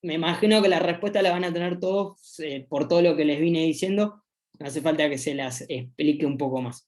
me imagino que la respuesta la van a tener todos por todo lo que les vine diciendo, no hace falta que se las explique un poco más.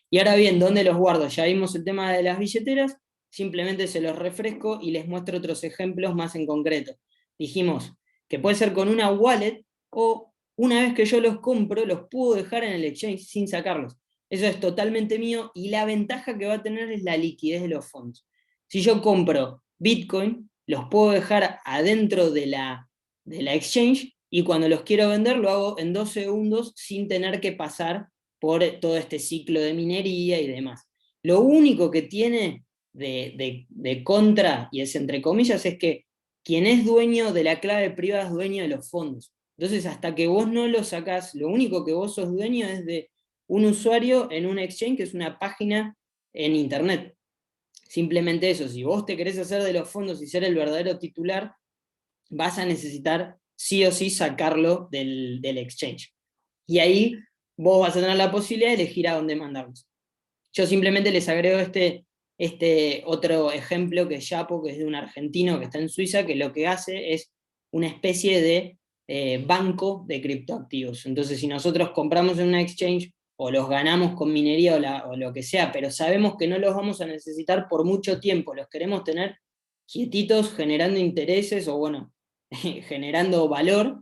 Y ahora bien, ¿dónde los guardo? Ya vimos el tema de las billeteras, simplemente se los refresco y les muestro otros ejemplos más en concreto. Dijimos que puede ser con una wallet, o una vez que yo los compro, los puedo dejar en el exchange sin sacarlos. Eso es totalmente mío, y la ventaja que va a tener es la liquidez de los fondos. Si yo compro Bitcoin, los puedo dejar adentro de la exchange, y cuando los quiero vender lo hago en 2 segundos sin tener que pasar por todo este ciclo de minería y demás. Lo único que tiene de contra, y es entre comillas, es que quien es dueño de la clave privada es dueño de los fondos. Entonces, hasta que vos no lo sacás, lo único que vos sos dueño es de un usuario en un exchange, que es una página en internet. Simplemente eso. Si vos te querés hacer de los fondos y ser el verdadero titular, vas a necesitar sí o sí sacarlo del exchange. Y ahí vos vas a tener la posibilidad de elegir a dónde mandarlos. Yo simplemente les agrego este otro ejemplo, que es Yapo, que es de un argentino que está en Suiza, que lo que hace es una especie de banco de criptoactivos. Entonces, si nosotros compramos en una exchange, o los ganamos con minería o lo que sea, pero sabemos que no los vamos a necesitar por mucho tiempo, los queremos tener quietitos, generando intereses, o bueno, generando valor,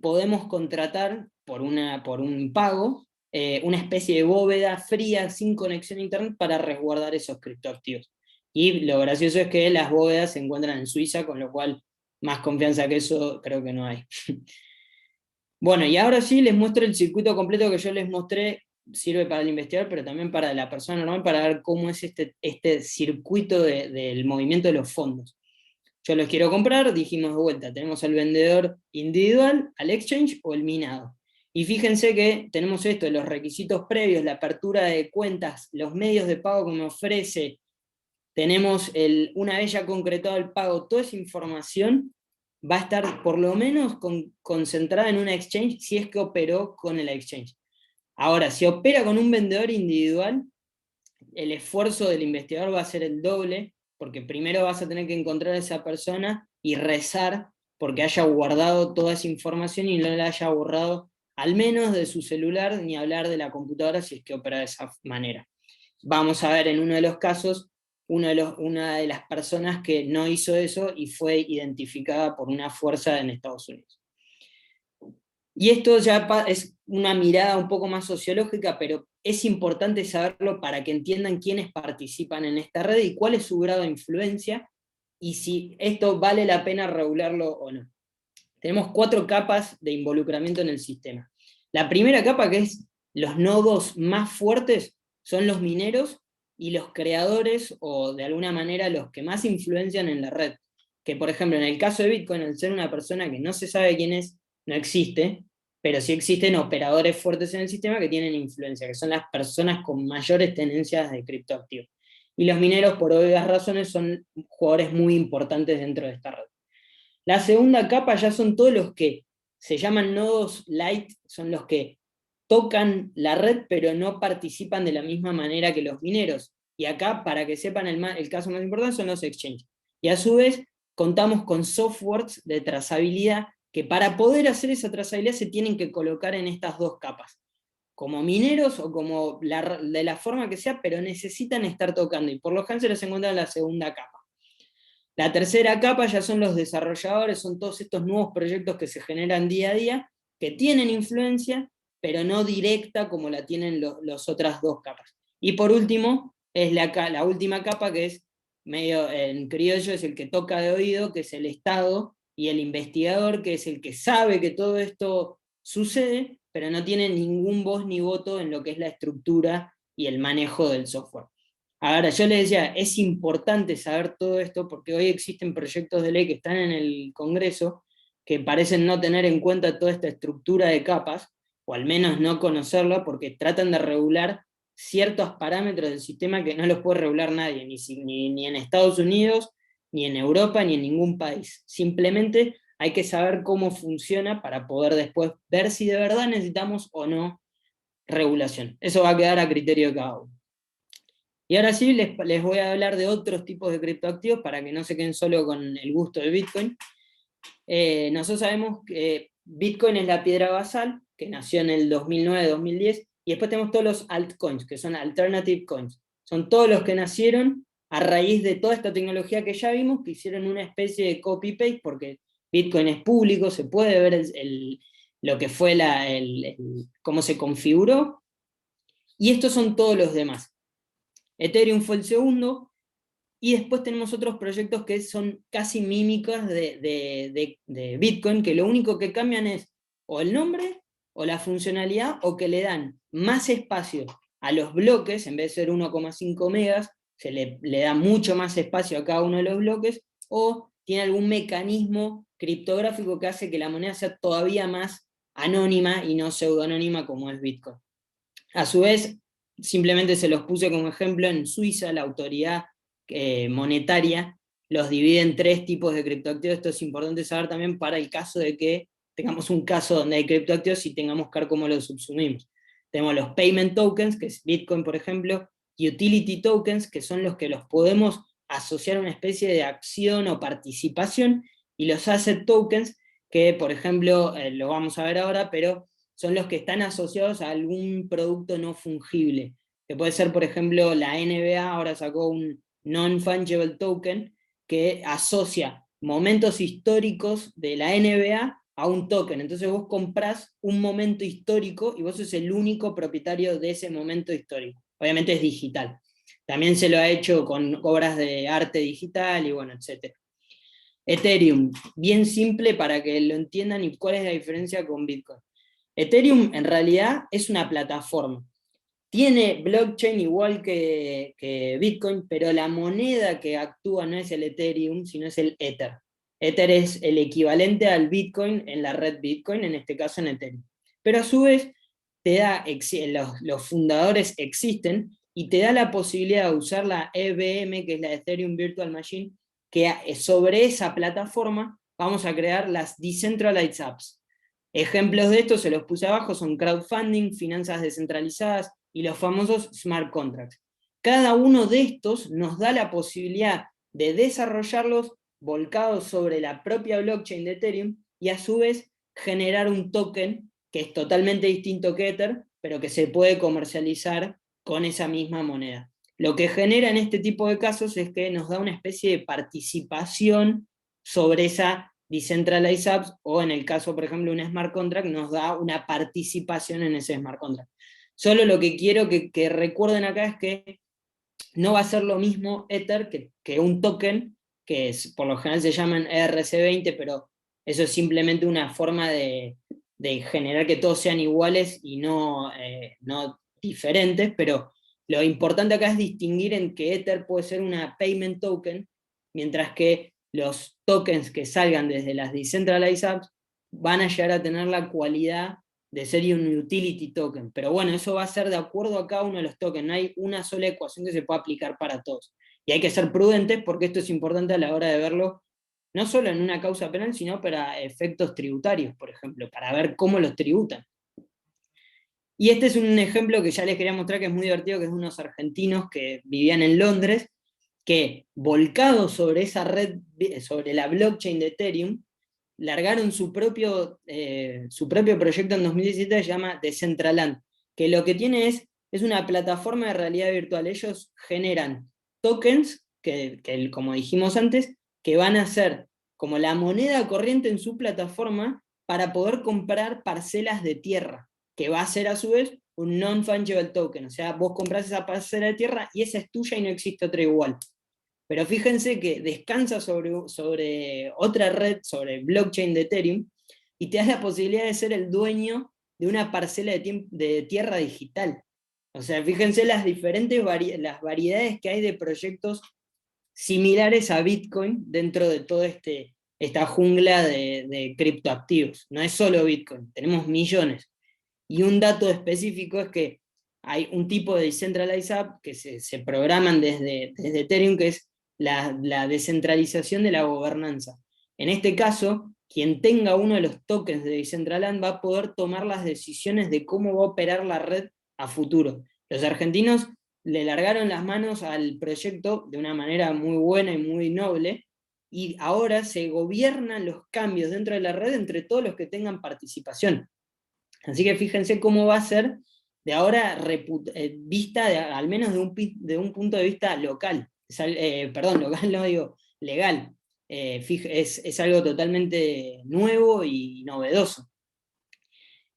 podemos contratar por un pago una especie de bóveda fría sin conexión a internet para resguardar esos criptoactivos. Y lo gracioso es que las bóvedas se encuentran en Suiza, con lo cual más confianza que eso creo que no hay. Bueno, y ahora sí les muestro el circuito completo que yo les mostré. Sirve para el investigador, pero también para la persona normal, para ver cómo es este circuito del movimiento de los fondos. Yo los quiero comprar, dijimos de vuelta, tenemos al vendedor individual, al exchange o el minado. Y fíjense que tenemos esto, los requisitos previos, la apertura de cuentas, los medios de pago que me ofrece, tenemos una vez ya concretado el pago, toda esa información va a estar por lo menos concentrada en una exchange, si es que operó con el exchange. Ahora, si opera con un vendedor individual, el esfuerzo del investigador va a ser el doble, porque primero vas a tener que encontrar a esa persona y rezar porque haya guardado toda esa información y no la haya borrado, al menos de su celular, ni hablar de la computadora, si es que opera de esa manera. Vamos a ver en uno de los casos, una de las personas que no hizo eso y fue identificada por una fuerza en Estados Unidos. Y esto ya es una mirada un poco más sociológica, pero es importante saberlo para que entiendan quiénes participan en esta red y cuál es su grado de influencia, y si esto vale la pena regularlo o no. Tenemos 4 capas de involucramiento en el sistema. La primera capa, que es los nodos más fuertes, son los mineros y los creadores, o de alguna manera los que más influencian en la red. Que por ejemplo en el caso de Bitcoin, al ser una persona que no se sabe quién es, no existe, pero sí existen operadores fuertes en el sistema que tienen influencia, que son las personas con mayores tenencias de criptoactivos. Y los mineros, por obvias razones, son jugadores muy importantes dentro de esta red. La segunda capa ya son todos los que se llaman nodos light, son los que tocan la red pero no participan de la misma manera que los mineros. Y acá, para que sepan, el caso más importante son los exchanges. Y a su vez, contamos con softwares de trazabilidad que para poder hacer esa trazabilidad se tienen que colocar en estas 2 capas. como mineros o como de la forma que sea, pero necesitan estar tocando, y por lo general se los encuentran en la segunda capa. La tercera capa ya son los desarrolladores, son todos estos nuevos proyectos que se generan día a día, que tienen influencia, pero no directa como la tienen las otras dos capas. Y por último, es la última capa, que es medio en criollo, es el que toca de oído, que es el Estado, y el investigador, que es el que sabe que todo esto sucede, pero no tiene ningún voz ni voto en lo que es la estructura y el manejo del software. Ahora, yo les decía, es importante saber todo esto, porque hoy existen proyectos de ley que están en el Congreso, que parecen no tener en cuenta toda esta estructura de capas, o al menos no conocerla, porque tratan de regular ciertos parámetros del sistema que no los puede regular nadie, ni en Estados Unidos, ni en Europa, ni en ningún país. Simplemente hay que saber cómo funciona para poder después ver si de verdad necesitamos o no regulación. Eso va a quedar a criterio de cada uno. Y ahora sí, les voy a hablar de otros tipos de criptoactivos para que no se queden solo con el gusto de Bitcoin. Nosotros sabemos que Bitcoin es la piedra basal, que nació en el 2009-2010, y después tenemos todos los altcoins, que son alternative coins. Son todos los que nacieron a raíz de toda esta tecnología que ya vimos, que hicieron una especie de copy-paste, porque Bitcoin es público, se puede ver lo que fue cómo se configuró, y estos son todos los demás. Ethereum fue el segundo, y después tenemos otros proyectos que son casi mímicos de Bitcoin, que lo único que cambian es o el nombre, o la funcionalidad, o que le dan más espacio a los bloques, en vez de ser 1,5 megas, se le da mucho más espacio a cada uno de los bloques, o tiene algún mecanismo criptográfico que hace que la moneda sea todavía más anónima y no pseudoanónima como es Bitcoin. A su vez, simplemente se los puse como ejemplo, en Suiza la autoridad monetaria los divide en 3 tipos de criptoactivos. Esto es importante saber también para el caso de que tengamos un caso donde hay criptoactivos y tengamos que ver cómo los subsumimos. Tenemos los payment tokens, que es Bitcoin por ejemplo, y utility tokens, que son los que los podemos asociar a una especie de acción o participación, y los asset tokens, que por ejemplo, lo vamos a ver ahora, pero son los que están asociados a algún producto no fungible, que puede ser por ejemplo la NBA, ahora sacó un non-fungible token, que asocia momentos históricos de la NBA a un token. Entonces vos comprás un momento histórico y vos sos el único propietario de ese momento histórico. Obviamente es digital. También se lo ha hecho con obras de arte digital y bueno, etc. Ethereum, bien simple para que lo entiendan y cuál es la diferencia con Bitcoin. Ethereum en realidad es una plataforma. Tiene blockchain igual que Bitcoin, pero la moneda que actúa no es el Ethereum, sino es el Ether. Ether es el equivalente al Bitcoin en la red Bitcoin, en este caso en Ethereum. Pero a su vez, los fundadores existen y te da la posibilidad de usar la EVM, que es la Ethereum Virtual Machine, que sobre esa plataforma vamos a crear las Decentralized Apps. Ejemplos de esto se los puse abajo, son crowdfunding, finanzas descentralizadas y los famosos smart contracts. Cada uno de estos nos da la posibilidad de desarrollarlos volcados sobre la propia blockchain de Ethereum y a su vez generar un token que es totalmente distinto que Ether, pero que se puede comercializar con esa misma moneda. Lo que genera en este tipo de casos es que nos da una especie de participación sobre esa decentralized apps, o en el caso, por ejemplo, un smart contract nos da una participación en ese smart contract. Solo lo que quiero que recuerden acá es que no va a ser lo mismo Ether que un token, que por lo general se llaman ERC20, pero eso es simplemente una forma de generar que todos sean iguales y no diferentes, pero lo importante acá es distinguir en que Ether puede ser una payment token, mientras que los tokens que salgan desde las decentralized apps van a llegar a tener la cualidad de ser un utility token. Pero bueno, eso va a ser de acuerdo a cada uno de los tokens, no hay una sola ecuación que se pueda aplicar para todos. Y hay que ser prudentes porque esto es importante a la hora de verlo, no solo en una causa penal, sino para efectos tributarios, por ejemplo, para ver cómo los tributan. Y este es un ejemplo que ya les quería mostrar que es muy divertido, que es de unos argentinos que vivían en Londres, que volcados sobre esa red, sobre la blockchain de Ethereum, largaron su propio proyecto en 2017 que se llama Decentraland, que lo que tiene es una plataforma de realidad virtual. Ellos generan tokens, que como dijimos antes, que van a ser como la moneda corriente en su plataforma para poder comprar parcelas de tierra, que va a ser a su vez un non-fungible token, o sea, vos comprás esa parcela de tierra y esa es tuya y no existe otra igual. Pero fíjense que descansa sobre otra red, sobre blockchain de Ethereum, y te da la posibilidad de ser el dueño de una parcela de tierra digital. O sea, fíjense las diferentes las variedades que hay de proyectos similares a Bitcoin dentro de toda esta jungla de criptoactivos. No es solo Bitcoin, tenemos millones. Y un dato específico es que hay un tipo de decentralized app que se programan desde Ethereum, que es la descentralización de la gobernanza. En este caso, quien tenga uno de los tokens de Decentraland va a poder tomar las decisiones de cómo va a operar la red a futuro. Los argentinos le largaron las manos al proyecto de una manera muy buena y muy noble, y ahora se gobiernan los cambios dentro de la red entre todos los que tengan participación. Así que fíjense cómo va a ser de ahora vista al menos de un punto de vista local. Perdón, local no digo, legal. Es algo totalmente nuevo y novedoso.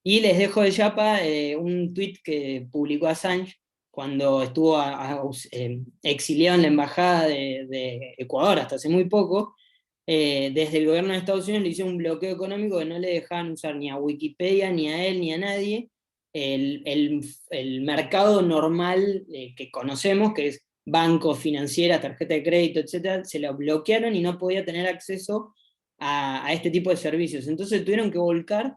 Y les dejo de chapa un tweet que publicó Assange cuando estuvo exiliado en la embajada de Ecuador hasta hace muy poco. Desde el gobierno de Estados Unidos le hicieron un bloqueo económico que no le dejaban usar ni a Wikipedia, ni a él, ni a nadie el mercado normal que conocemos, que es bancos, financieras, tarjeta de crédito, etc., se lo bloquearon y no podía tener acceso a este tipo de servicios. Entonces tuvieron que volcar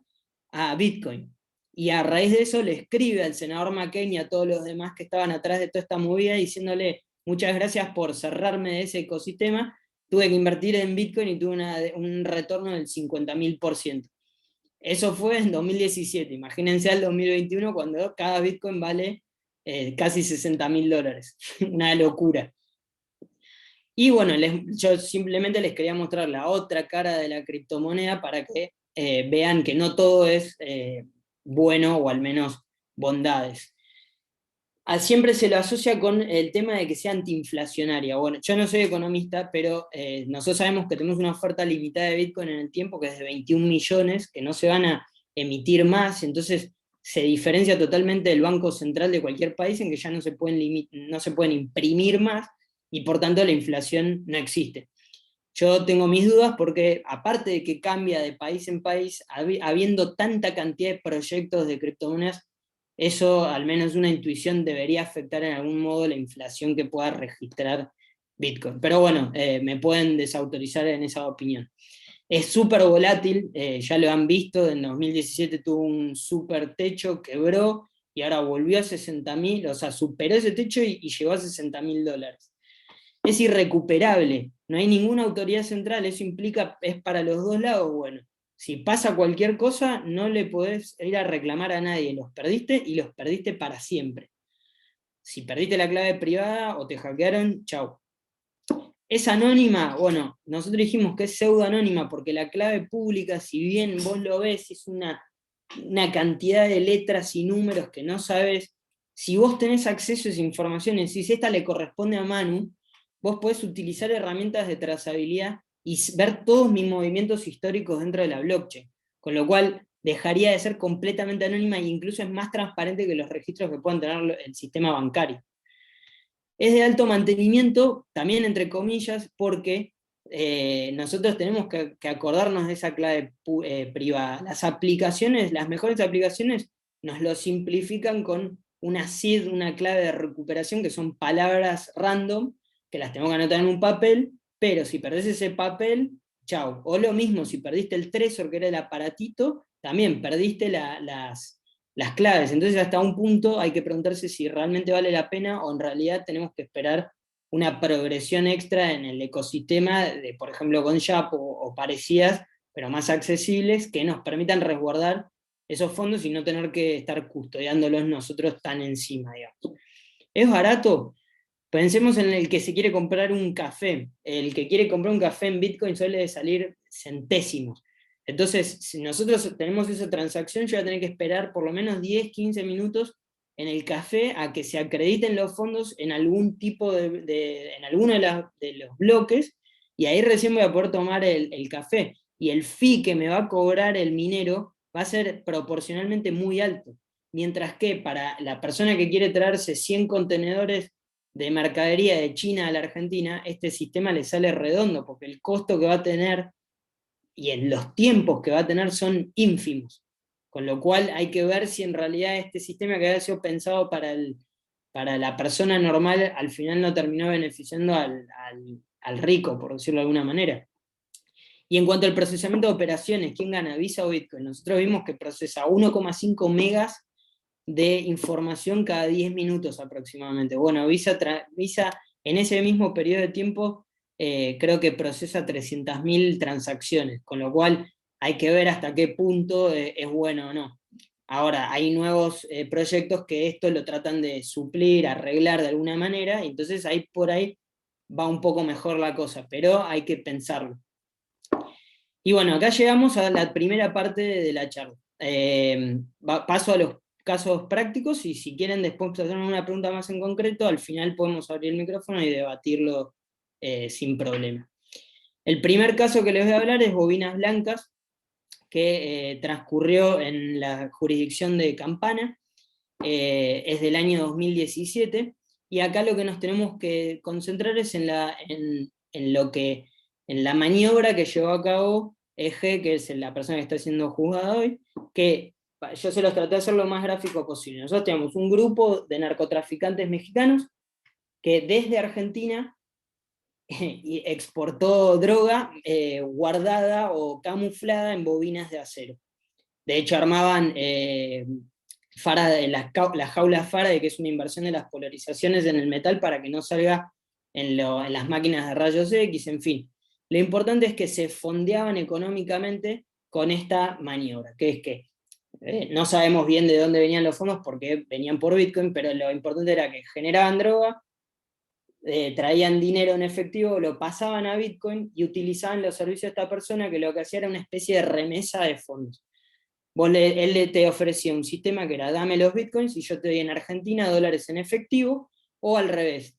a Bitcoin. Y a raíz de eso le escribe al senador McCain y a todos los demás que estaban atrás de toda esta movida diciéndole: muchas gracias por cerrarme de ese ecosistema, tuve que invertir en Bitcoin y tuve un retorno del 50.000%. Eso fue en 2017, imagínense al 2021 cuando cada Bitcoin vale casi $60.000, una locura. Y bueno, yo simplemente les quería mostrar la otra cara de la criptomoneda para que vean que no todo es bueno, o al menos bondades. Siempre se lo asocia con el tema de que sea antiinflacionaria. Bueno, yo no soy economista, pero nosotros sabemos que tenemos una oferta limitada de Bitcoin en el tiempo, que es de 21 millones, que no se van a emitir más, entonces se diferencia totalmente del Banco Central de cualquier país en que ya no se pueden imprimir más, y por tanto la inflación no existe. Yo tengo mis dudas porque, aparte de que cambia de país en país, habiendo tanta cantidad de proyectos de criptomonedas, eso, al menos una intuición, debería afectar en algún modo la inflación que pueda registrar Bitcoin. Pero bueno, me pueden desautorizar en esa opinión. Es súper volátil, ya lo han visto, en 2017 tuvo un súper techo, quebró, y ahora volvió a 60.000, o sea, superó ese techo y llegó a $60.000. Es irrecuperable, no hay ninguna autoridad central, eso implica, es para los dos lados. Bueno, si pasa cualquier cosa, no le podés ir a reclamar a nadie, los perdiste y los perdiste para siempre. Si perdiste la clave privada o te hackearon, chau. Es anónima, bueno, nosotros dijimos que es pseudo anónima porque la clave pública, si bien vos lo ves, es una cantidad de letras y números que no sabes. Si vos tenés acceso a esa información y si esta le corresponde a Manu, vos podés utilizar herramientas de trazabilidad y ver todos mis movimientos históricos dentro de la blockchain, con lo cual dejaría de ser completamente anónima e incluso es más transparente que los registros que puedan tener el sistema bancario. Es de alto mantenimiento, también entre comillas, porque nosotros tenemos que acordarnos de esa clave privada. Las aplicaciones, las mejores aplicaciones, nos lo simplifican con una SID, una clave de recuperación, que son palabras random, que las tengo que anotar en un papel, pero si perdés ese papel, chau. O lo mismo, si perdiste el Trezor, que era el aparatito, también perdiste las claves. Entonces hasta un punto hay que preguntarse si realmente vale la pena o en realidad tenemos que esperar una progresión extra en el ecosistema, por ejemplo con Yap o parecidas, pero más accesibles, que nos permitan resguardar esos fondos y no tener que estar custodiándolos nosotros tan encima, digamos. ¿Es barato? Pensemos en el que se quiere comprar un café. El que quiere comprar un café en Bitcoin suele salir centésimos. Entonces, si nosotros tenemos esa transacción, yo voy a tener que esperar por lo menos 10, 15 minutos en el café a que se acrediten los fondos en algún tipo en alguno de los bloques, y ahí recién voy a poder tomar el café. Y el fee que me va a cobrar el minero va a ser proporcionalmente muy alto. Mientras que para la persona que quiere traerse 100 contenedores de mercadería de China a la Argentina, este sistema le sale redondo, porque el costo que va a tener y en los tiempos que va a tener son ínfimos. Con lo cual hay que ver si en realidad este sistema que había sido pensado para la persona normal, al final no terminó beneficiando al rico, por decirlo de alguna manera. Y en cuanto al procesamiento de operaciones, ¿quién gana, Visa o Bitcoin? Nosotros vimos que procesa 1,5 megas de información cada 10 minutos aproximadamente. Bueno, Visa en ese mismo periodo de tiempo creo que procesa 300.000 transacciones, con lo cual hay que ver hasta qué punto es bueno o no. Ahora, hay nuevos proyectos que esto lo tratan de suplir, arreglar de alguna manera, y entonces ahí por ahí va un poco mejor la cosa, pero hay que pensarlo. Y bueno, acá llegamos a la primera parte de la charla. Paso a los casos prácticos, y si quieren después hacerme una pregunta más en concreto, al final podemos abrir el micrófono y debatirlo sin problema. El primer caso que les voy a hablar es Bobinas Blancas, que transcurrió en la jurisdicción de Campana, es del año 2017, y acá lo que nos tenemos que concentrar es en la maniobra que llevó a cabo EG, que es la persona que está siendo juzgada hoy, que yo se los traté de hacer lo más gráfico posible. Nosotros tenemos un grupo de narcotraficantes mexicanos que desde Argentina exportó droga guardada o camuflada en bobinas de acero. De hecho, armaban las jaulas Faraday, que es una inversión de las polarizaciones en el metal para que no salga en las máquinas de rayos X, en fin. Lo importante es que se fondeaban económicamente con esta maniobra, que es que no sabemos bien de dónde venían los fondos porque venían por Bitcoin, pero lo importante era que generaban droga, traían dinero en efectivo, lo pasaban a Bitcoin y utilizaban los servicios de esta persona, que lo que hacía era una especie de remesa de fondos. Él te ofrecía un sistema que era: dame los Bitcoins y yo te doy en Argentina dólares en efectivo, o al revés,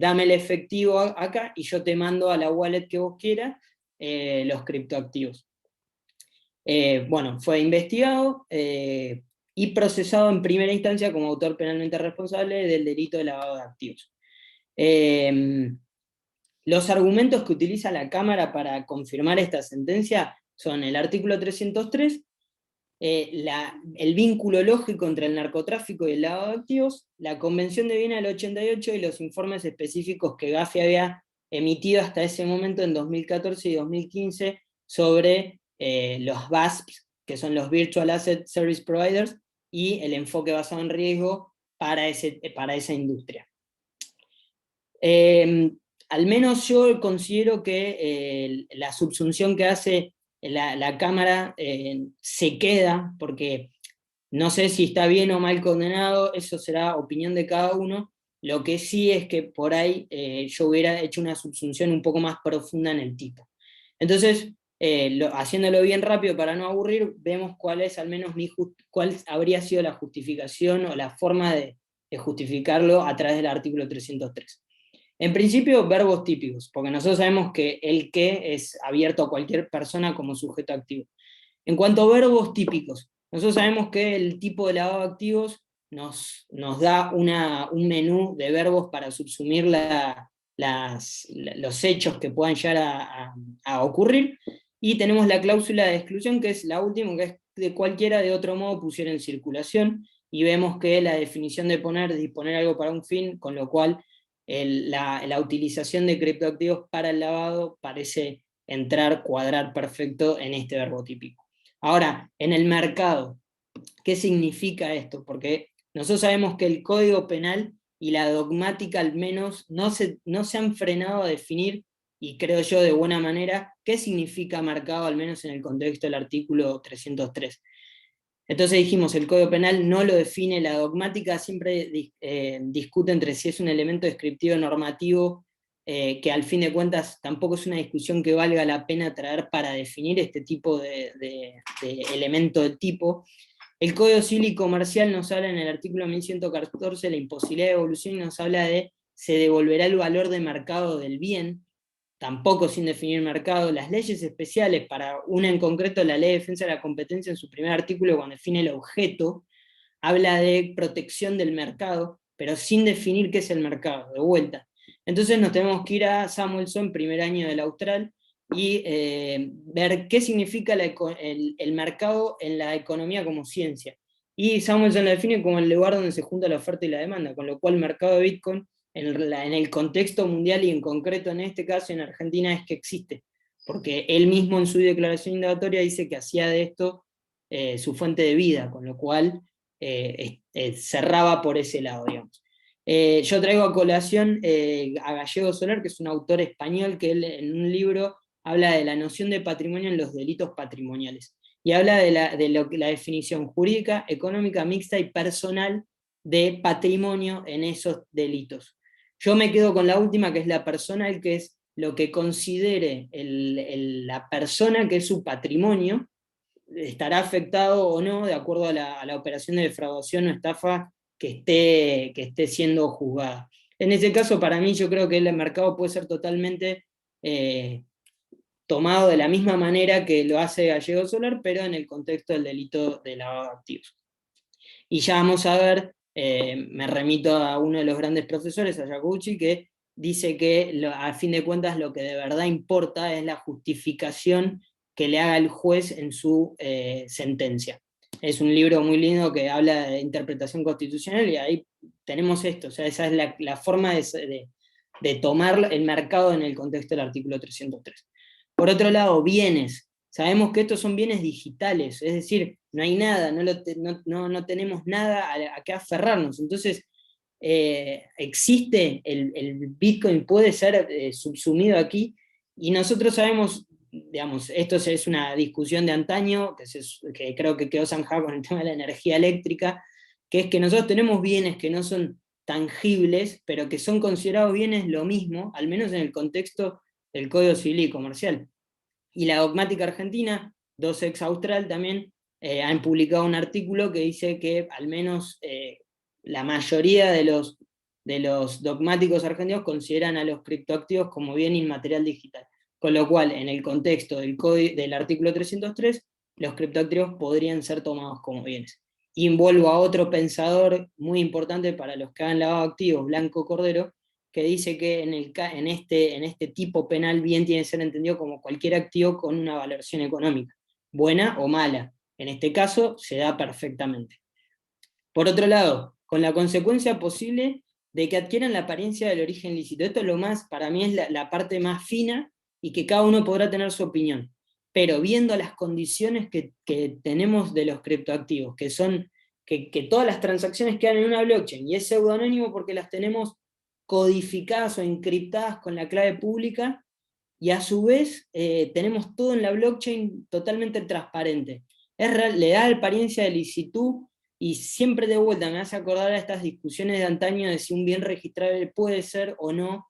dame el efectivo acá y yo te mando a la wallet que vos quieras los criptoactivos. Bueno, fue investigado y procesado en primera instancia como autor penalmente responsable del delito de lavado de activos. Los argumentos que utiliza la Cámara para confirmar esta sentencia son el artículo 303, el vínculo lógico entre el narcotráfico y el lavado de activos, la Convención de Viena del 88 y los informes específicos que Gafi había emitido hasta ese momento en 2014 y 2015 sobre los VASPs, que son los Virtual Asset Service Providers, y el enfoque basado en riesgo para esa industria. Al menos yo considero que la subsunción que hace la Cámara se queda, porque no sé si está bien o mal condenado, eso será opinión de cada uno. Lo que sí es que por ahí yo hubiera hecho una subsunción un poco más profunda en el tipo. Entonces, haciéndolo bien rápido para no aburrir, vemos cuál es al menos cuál habría sido la justificación o la forma de justificarlo a través del artículo 303. En principio, verbos típicos, porque nosotros sabemos que el que es abierto a cualquier persona como sujeto activo. En cuanto a verbos típicos, nosotros sabemos que el tipo de lavado de activos nos da un menú de verbos para subsumir los hechos que puedan llegar a ocurrir, y tenemos la cláusula de exclusión, que es la última, que es de cualquiera de otro modo pusiera en circulación, y vemos que la definición de disponer algo para un fin, con lo cual la utilización de criptoactivos para el lavado parece cuadrar perfecto en este verbo típico. Ahora, en el mercado, ¿qué significa esto? Porque nosotros sabemos que el Código Penal y la dogmática al menos no se han frenado a definir, y creo yo de buena manera, qué significa mercado, al menos en el contexto del artículo 303. Entonces dijimos, el Código Penal no lo define, la dogmática siempre discute entre si es un elemento descriptivo normativo, que al fin de cuentas tampoco es una discusión que valga la pena traer para definir este tipo de elemento de tipo. El Código Civil y Comercial nos habla en el artículo 1114 la imposibilidad de devolución y nos habla de se devolverá el valor de mercado del bien, tampoco sin definir mercado. Las leyes especiales, para una en concreto, la Ley de Defensa de la Competencia en su primer artículo, cuando define el objeto, habla de protección del mercado, pero sin definir qué es el mercado, de vuelta. Entonces nos tenemos que ir a Samuelson, primer año del Austral, y ver qué significa el mercado en la economía como ciencia. Y Samuelson lo define como el lugar donde se junta la oferta y la demanda, con lo cual el mercado de Bitcoin, en el contexto mundial y en concreto en este caso en Argentina, es que existe, porque él mismo en su declaración indagatoria dice que hacía de esto su fuente de vida, con lo cual cerraba por ese lado, digamos. Yo traigo a colación a Gallego Soler, que es un autor español, que él en un libro habla de la noción de patrimonio en los delitos patrimoniales, y habla de la definición jurídica, económica, mixta y personal de patrimonio en esos delitos. Yo me quedo con la última, que es la personal, que es lo que considere la persona que es su patrimonio, estará afectado o no de acuerdo a la operación de defraudación o estafa que esté siendo juzgada. En ese caso, para mí, yo creo que el mercado puede ser totalmente tomado de la misma manera que lo hace Gallego Soler, pero en el contexto del delito de lavado de activos. Y ya vamos a ver, me remito a uno de los grandes profesores, a Jacobucci, que dice que a fin de cuentas lo que de verdad importa es la justificación que le haga el juez en su sentencia. Es un libro muy lindo que habla de interpretación constitucional, y ahí tenemos esto, o sea, esa es la forma de tomar el mercado en el contexto del artículo 303. Por otro lado, bienes. Sabemos que estos son bienes digitales, es decir, no hay nada, no tenemos nada a qué aferrarnos. Entonces, existe el Bitcoin, puede ser subsumido aquí, y nosotros sabemos, digamos, esto es una discusión de antaño, que creo que quedó zanjada con el tema de la energía eléctrica, que es que nosotros tenemos bienes que no son tangibles, pero que son considerados bienes lo mismo, al menos en el contexto del Código Civil y Comercial. Y la dogmática argentina, 2ex Austral, también han publicado un artículo que dice que al menos la mayoría de los dogmáticos argentinos consideran a los criptoactivos como bien inmaterial digital. Con lo cual, en el contexto del artículo 303, los criptoactivos podrían ser tomados como bienes. Y invuelvo a otro pensador muy importante para los que hagan lavado de activos, Blanco Cordero, que dice que en este tipo penal bien tiene que ser entendido como cualquier activo con una valoración económica, buena o mala. En este caso se da perfectamente. Por otro lado, con la consecuencia posible de que adquieran la apariencia del origen lícito. Esto es lo más, para mí es la parte más fina, y que cada uno podrá tener su opinión. Pero viendo las condiciones que tenemos de los criptoactivos, que son que todas las transacciones quedan en una blockchain, y es pseudoanónimo porque las tenemos codificadas o encriptadas con la clave pública, y a su vez tenemos todo en la blockchain totalmente transparente. Le da apariencia de licitud, y siempre de vuelta me hace acordar a estas discusiones de antaño de si un bien registrable puede ser o no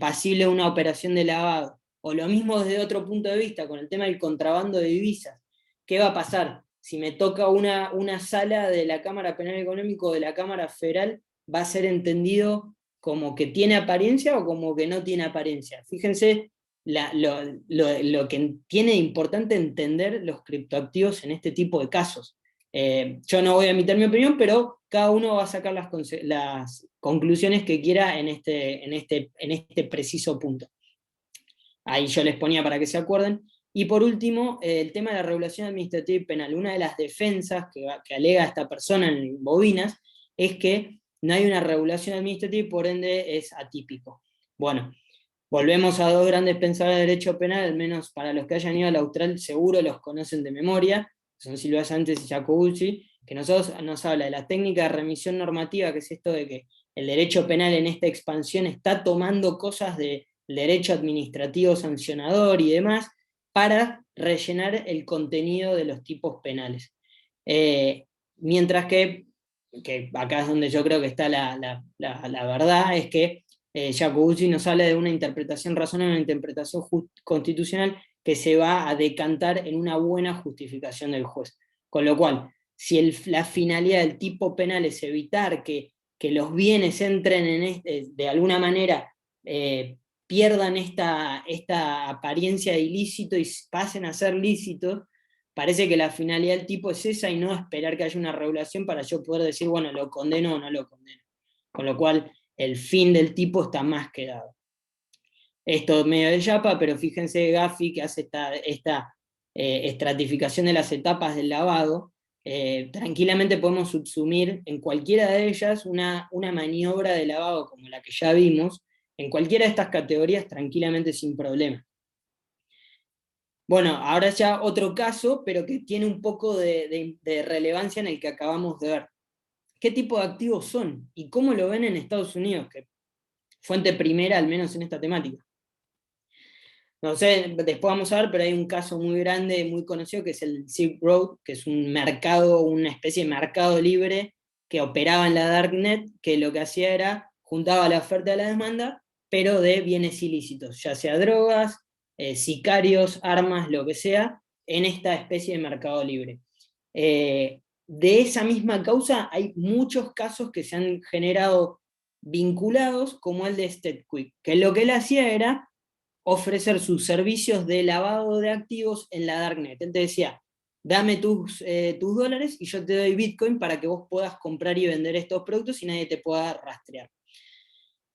pasible de una operación de lavado. O lo mismo desde otro punto de vista, con el tema del contrabando de divisas. ¿Qué va a pasar? Si me toca una sala de la Cámara Penal Económico de la Cámara Federal, ¿va a ser entendido como que tiene apariencia o como que no tiene apariencia? Fíjense lo que tiene de importante entender los criptoactivos en este tipo de casos. Yo no voy a emitir mi opinión, pero cada uno va a sacar las conclusiones que quiera en este preciso punto. Ahí yo les ponía para que se acuerden. Y por último, el tema de la regulación administrativa y penal. Una de las defensas que alega esta persona en Bovinas es que no hay una regulación administrativa y por ende es atípico. Bueno, volvemos a dos grandes pensadores de derecho penal, al menos para los que hayan ido al Austral seguro los conocen de memoria, son Silvia Sánchez y Jacobucci, que nos habla de la técnica de remisión normativa, que es esto de que el derecho penal en esta expansión está tomando cosas del derecho administrativo sancionador y demás, para rellenar el contenido de los tipos penales. Mientras que acá es donde yo creo que está la verdad, es que Jacobucci nos habla de una interpretación razonable, una interpretación constitucional que se va a decantar en una buena justificación del juez. Con lo cual, si la finalidad del tipo penal es evitar que los bienes entren de alguna manera, pierdan esta apariencia de ilícito y pasen a ser lícitos, parece que la finalidad del tipo es esa y no esperar que haya una regulación para yo poder decir, bueno, lo condeno o no lo condeno. Con lo cual, el fin del tipo está más que dado. Esto medio de yapa, pero fíjense Gafi que hace esta estratificación de las etapas del lavado. Tranquilamente podemos subsumir en cualquiera de ellas una maniobra de lavado como la que ya vimos, en cualquiera de estas categorías tranquilamente sin problema. Bueno, ahora ya otro caso, pero que tiene un poco de relevancia en el que acabamos de ver. ¿Qué tipo de activos son? ¿Y cómo lo ven en Estados Unidos? Que fuente primera, al menos en esta temática. No sé, después vamos a ver, pero hay un caso muy grande, muy conocido, que es el Silk Road, que es un mercado, una especie de mercado libre que operaba en la Darknet, que lo que hacía era, juntaba la oferta y la demanda, pero de bienes ilícitos, ya sea drogas, sicarios, armas, lo que sea, en esta especie de mercado libre. De esa misma causa hay muchos casos que se han generado vinculados, como el de StatQuick, que lo que él hacía era ofrecer sus servicios de lavado de activos en la Darknet. Él te decía, dame tus dólares y yo te doy Bitcoin para que vos puedas comprar y vender estos productos y nadie te pueda rastrear.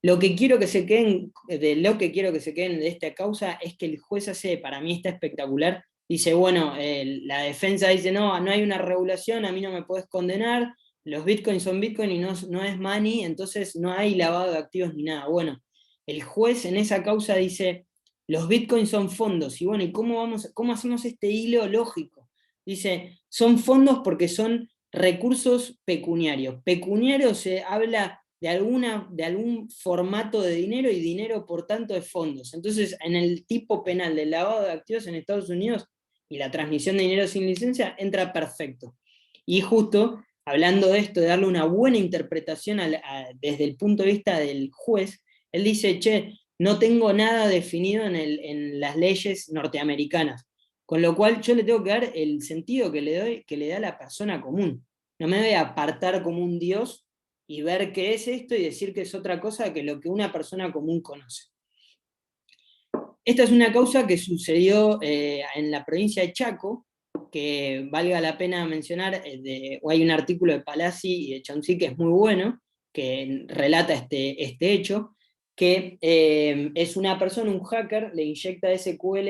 Lo que quiero que se queden de esta causa es que el juez hace, para mí está espectacular, dice, bueno, la defensa dice, no hay una regulación, a mí no me podés condenar, los Bitcoins son Bitcoin y no es money, entonces no hay lavado de activos ni nada. Bueno, el juez en esa causa dice, los Bitcoins son fondos, y bueno, ¿y cómo hacemos este hilo lógico? Dice, son fondos porque son recursos pecuniarios. Pecuniario se habla de algún formato de dinero, y dinero por tanto es fondos. Entonces, en el tipo penal del lavado de activos en Estados Unidos y la transmisión de dinero sin licencia, entra perfecto. Y justo, hablando de esto, de darle una buena interpretación desde el punto de vista del juez, él dice, che, no tengo nada definido en las leyes norteamericanas, con lo cual yo le tengo que dar el sentido que le da a la persona común. No me voy a apartar como un dios y ver qué es esto y decir que es otra cosa que lo que una persona común conoce. Esta es una causa que sucedió en la provincia de Chaco, que valga la pena mencionar, hay un artículo de Palazzi y de Chauncey que es muy bueno, que relata este hecho, que es una persona, un hacker, le inyecta SQL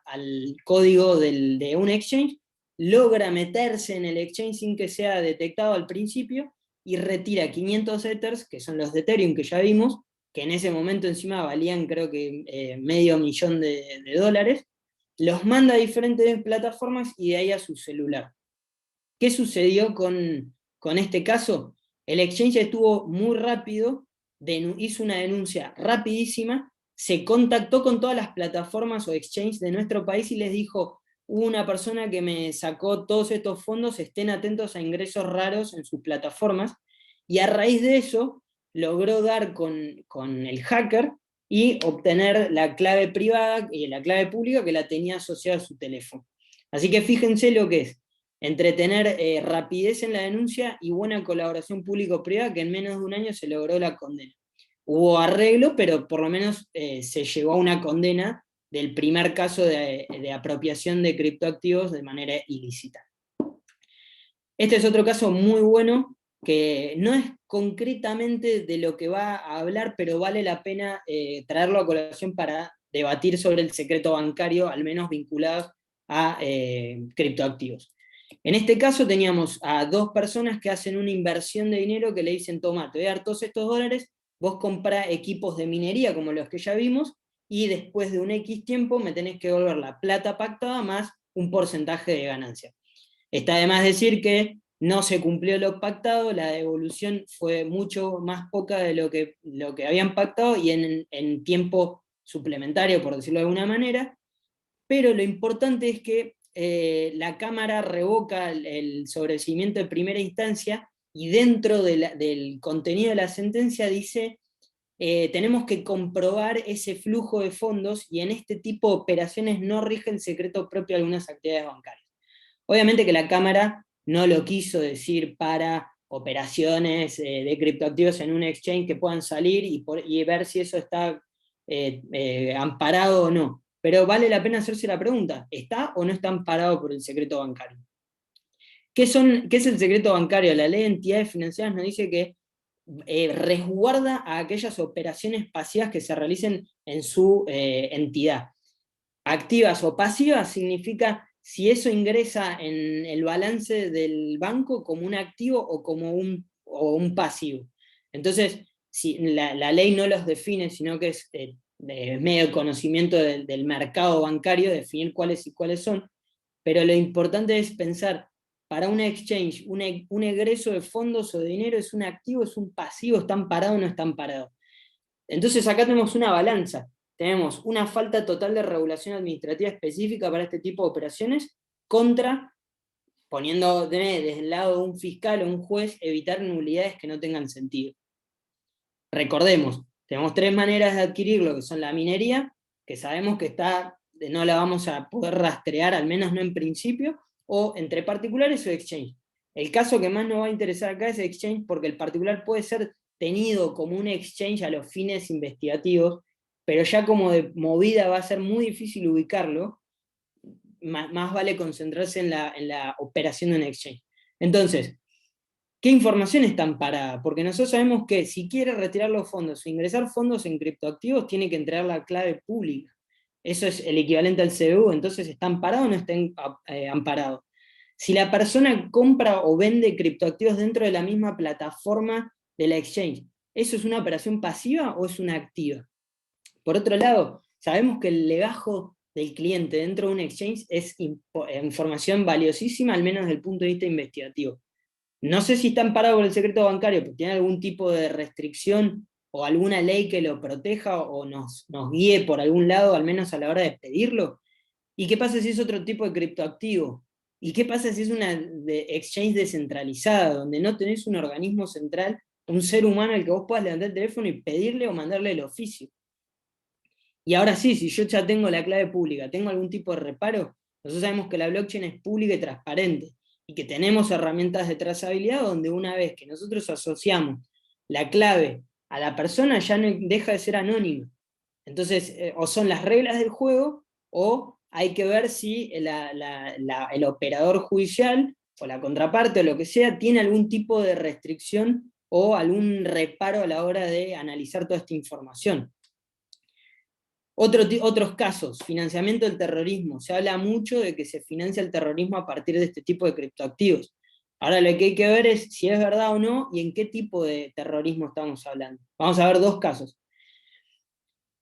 al código de un exchange, logra meterse en el exchange sin que sea detectado al principio, y retira 500 Ethers, que son los de Ethereum que ya vimos, que en ese momento encima valían creo que $500,000 de dólares, los manda a diferentes plataformas y de ahí a su celular. ¿Qué sucedió con este caso? El exchange estuvo muy rápido, hizo una denuncia rapidísima, se contactó con todas las plataformas o exchanges de nuestro país y les dijo, hubo una persona que me sacó todos estos fondos, estén atentos a ingresos raros en sus plataformas, y a raíz de eso logró dar con el hacker y obtener la clave privada y la clave pública que la tenía asociada a su teléfono. Así que fíjense lo que es, entre tener rapidez en la denuncia y buena colaboración público-privada, que en menos de un año se logró la condena. Hubo arreglo, pero por lo menos se llegó a una condena del primer caso de apropiación de criptoactivos de manera ilícita. Este es otro caso muy bueno, que no es concretamente de lo que va a hablar, pero vale la pena traerlo a colación para debatir sobre el secreto bancario, al menos vinculados a criptoactivos. En este caso teníamos a dos personas que hacen una inversión de dinero, que le dicen, toma, te voy a dar todos estos dólares, vos comprá equipos de minería como los que ya vimos, y después de un X tiempo me tenés que devolver la plata pactada más un porcentaje de ganancia. Está de más decir que no se cumplió lo pactado, la devolución fue mucho más poca de lo que habían pactado, y en tiempo suplementario, por decirlo de alguna manera, pero lo importante es que la Cámara revoca el sobreseimiento de primera instancia, y dentro del contenido de la sentencia dice, tenemos que comprobar ese flujo de fondos, y en este tipo de operaciones no rige el secreto propio de algunas actividades bancarias. Obviamente que la Cámara no lo quiso decir para operaciones de criptoactivos en un exchange que puedan salir y ver si eso está amparado o no. Pero vale la pena hacerse la pregunta, ¿está o no está amparado por el secreto bancario? ¿Qué es el secreto bancario? La ley de entidades financieras nos dice que resguarda a aquellas operaciones pasivas que se realicen en su entidad. Activas o pasivas significa si eso ingresa en el balance del banco como un activo o como un pasivo. Entonces, si la ley no los define, sino que es medio conocimiento del mercado bancario, definir cuáles y cuáles son, pero lo importante es pensar, para una exchange, un egreso de fondos o de dinero es un activo, es un pasivo, están parados o no están parados. Entonces acá tenemos una balanza, tenemos una falta total de regulación administrativa específica para este tipo de operaciones, contra, poniendo desde el lado de un fiscal o un juez, evitar nulidades que no tengan sentido. Recordemos, tenemos 3 maneras de adquirir lo que son la minería, que sabemos que no la vamos a poder rastrear, al menos no en principio, o entre particulares o exchange. El caso que más nos va a interesar acá es exchange, porque el particular puede ser tenido como un exchange a los fines investigativos, pero ya como de movida va a ser muy difícil ubicarlo, más vale concentrarse en la operación de un exchange. Entonces, ¿qué información está amparada? Porque nosotros sabemos que si quiere retirar los fondos o ingresar fondos en criptoactivos, tiene que entregar la clave pública. Eso es el equivalente al CBU, entonces ¿está amparado o no está amparado? Si la persona compra o vende criptoactivos dentro de la misma plataforma de la exchange, ¿eso es una operación pasiva o es una activa? Por otro lado, sabemos que el legajo del cliente dentro de un exchange es información valiosísima, al menos desde el punto de vista investigativo. No sé si está amparado por el secreto bancario, porque tiene algún tipo de restricción o alguna ley que lo proteja o nos guíe por algún lado, al menos a la hora de pedirlo. ¿Y qué pasa si es otro tipo de criptoactivo? ¿Y qué pasa si es una exchange descentralizada, donde no tenés un organismo central, un ser humano al que vos puedas levantar el teléfono y pedirle o mandarle el oficio? Y ahora sí, si yo ya tengo la clave pública, ¿tengo algún tipo de reparo? Nosotros sabemos que la blockchain es pública y transparente, y que tenemos herramientas de trazabilidad donde una vez que nosotros asociamos la clave a la persona, ya no deja de ser anónima. Entonces, o son las reglas del juego, o hay que ver si el operador judicial, o la contraparte, o lo que sea, tiene algún tipo de restricción o algún reparo a la hora de analizar toda esta información. Otros casos, financiamiento del terrorismo. Se habla mucho de que se financia el terrorismo a partir de este tipo de criptoactivos. Ahora lo que hay que ver es si es verdad o no y en qué tipo de terrorismo estamos hablando. Vamos a ver 2 casos.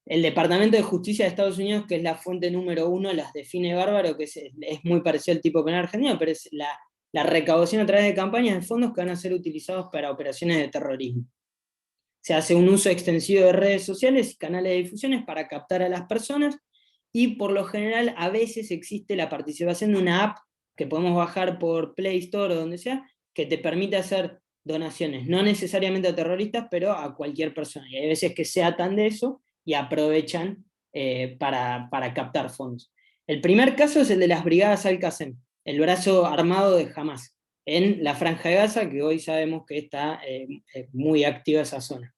El Departamento de Justicia de Estados Unidos, que es la fuente número 1, las define bárbaro, que es muy parecido al tipo penal argentino, pero es la recaudación a través de campañas de fondos que van a ser utilizados para operaciones de terrorismo. Se hace un uso extensivo de redes sociales y canales de difusiones para captar a las personas, y por lo general a veces existe la participación de una app que podemos bajar por Play Store o donde sea, que te permite hacer donaciones, no necesariamente a terroristas, pero a cualquier persona. Y hay veces que se atan de eso y aprovechan para captar fondos. El primer caso es el de las brigadas Al-Qassem, el brazo armado de Hamas, en la Franja de Gaza, que hoy sabemos que está muy activa esa zona.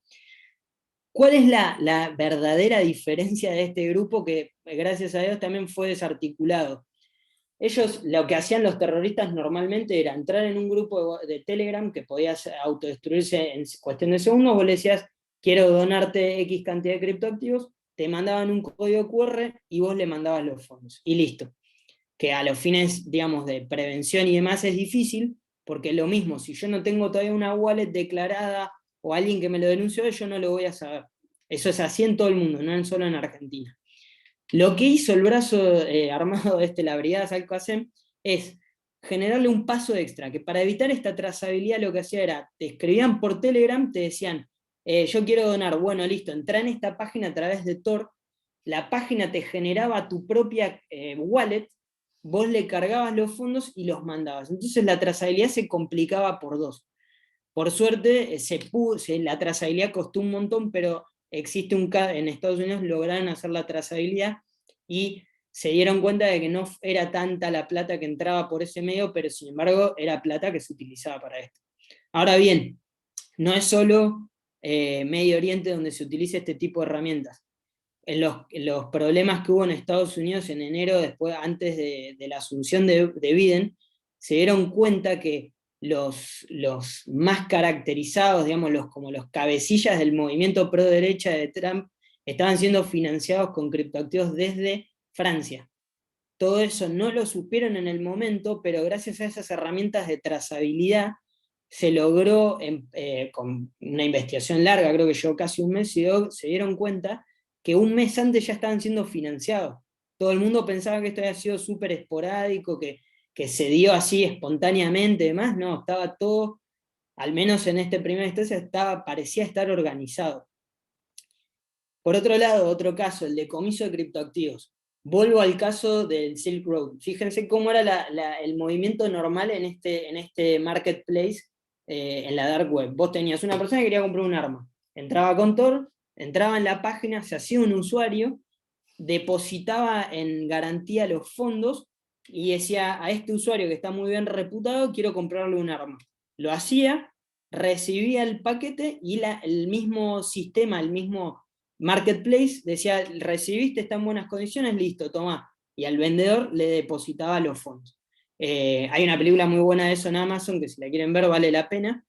¿Cuál es la verdadera diferencia de este grupo que, gracias a Dios, también fue desarticulado? Ellos, lo que hacían los terroristas normalmente era entrar en un grupo de Telegram que podía autodestruirse en cuestión de segundos. Vos le decías, quiero donarte X cantidad de criptoactivos, te mandaban un código QR y vos le mandabas los fondos, y listo. Que a los fines, digamos, de prevención y demás es difícil, porque lo mismo, si yo no tengo todavía una wallet declarada o alguien que me lo denunció, yo no lo voy a saber. Eso es así en todo el mundo, no solo en Argentina. Lo que hizo el brazo armado de la brigada Al-Qassem es generarle un paso extra, que para evitar esta trazabilidad lo que hacía era, te escribían por Telegram, te decían, yo quiero donar, bueno, listo, entra en esta página a través de Tor, la página te generaba tu propia wallet, vos le cargabas los fondos y los mandabas. Entonces la trazabilidad se complicaba por 2. Por suerte, la trazabilidad costó un montón, pero existe en Estados Unidos lograron hacer la trazabilidad, y se dieron cuenta de que no era tanta la plata que entraba por ese medio, pero sin embargo era plata que se utilizaba para esto. Ahora bien, no es solo Medio Oriente donde se utiliza este tipo de herramientas. En los problemas que hubo en Estados Unidos en enero, antes de la asunción de Biden, se dieron cuenta que los más caracterizados, digamos, como los cabecillas del movimiento pro derecha de Trump, estaban siendo financiados con criptoactivos desde Francia. Todo eso no lo supieron en el momento, pero gracias a esas herramientas de trazabilidad se logró, con una investigación larga, creo que llevó casi un mes, se dieron cuenta que un mes antes ya estaban siendo financiados. Todo el mundo pensaba que esto había sido súper esporádico, que se dio así espontáneamente y demás. No, estaba todo, al menos en esta primera instancia, parecía estar organizado. Por otro lado, otro caso, el decomiso de criptoactivos. Vuelvo al caso del Silk Road. Fíjense cómo era el movimiento normal en este marketplace, en la dark web. Vos tenías una persona que quería comprar un arma. Entraba con Tor, entraba en la página, se hacía un usuario, depositaba en garantía los fondos y decía: a este usuario que está muy bien reputado, quiero comprarle un arma. Lo hacía, recibía el paquete y el mismo sistema, el mismo marketplace decía: recibiste, está en buenas condiciones, listo, tomá. Y al vendedor le depositaba los fondos. Hay una película muy buena de eso en Amazon, que si la quieren ver vale la pena.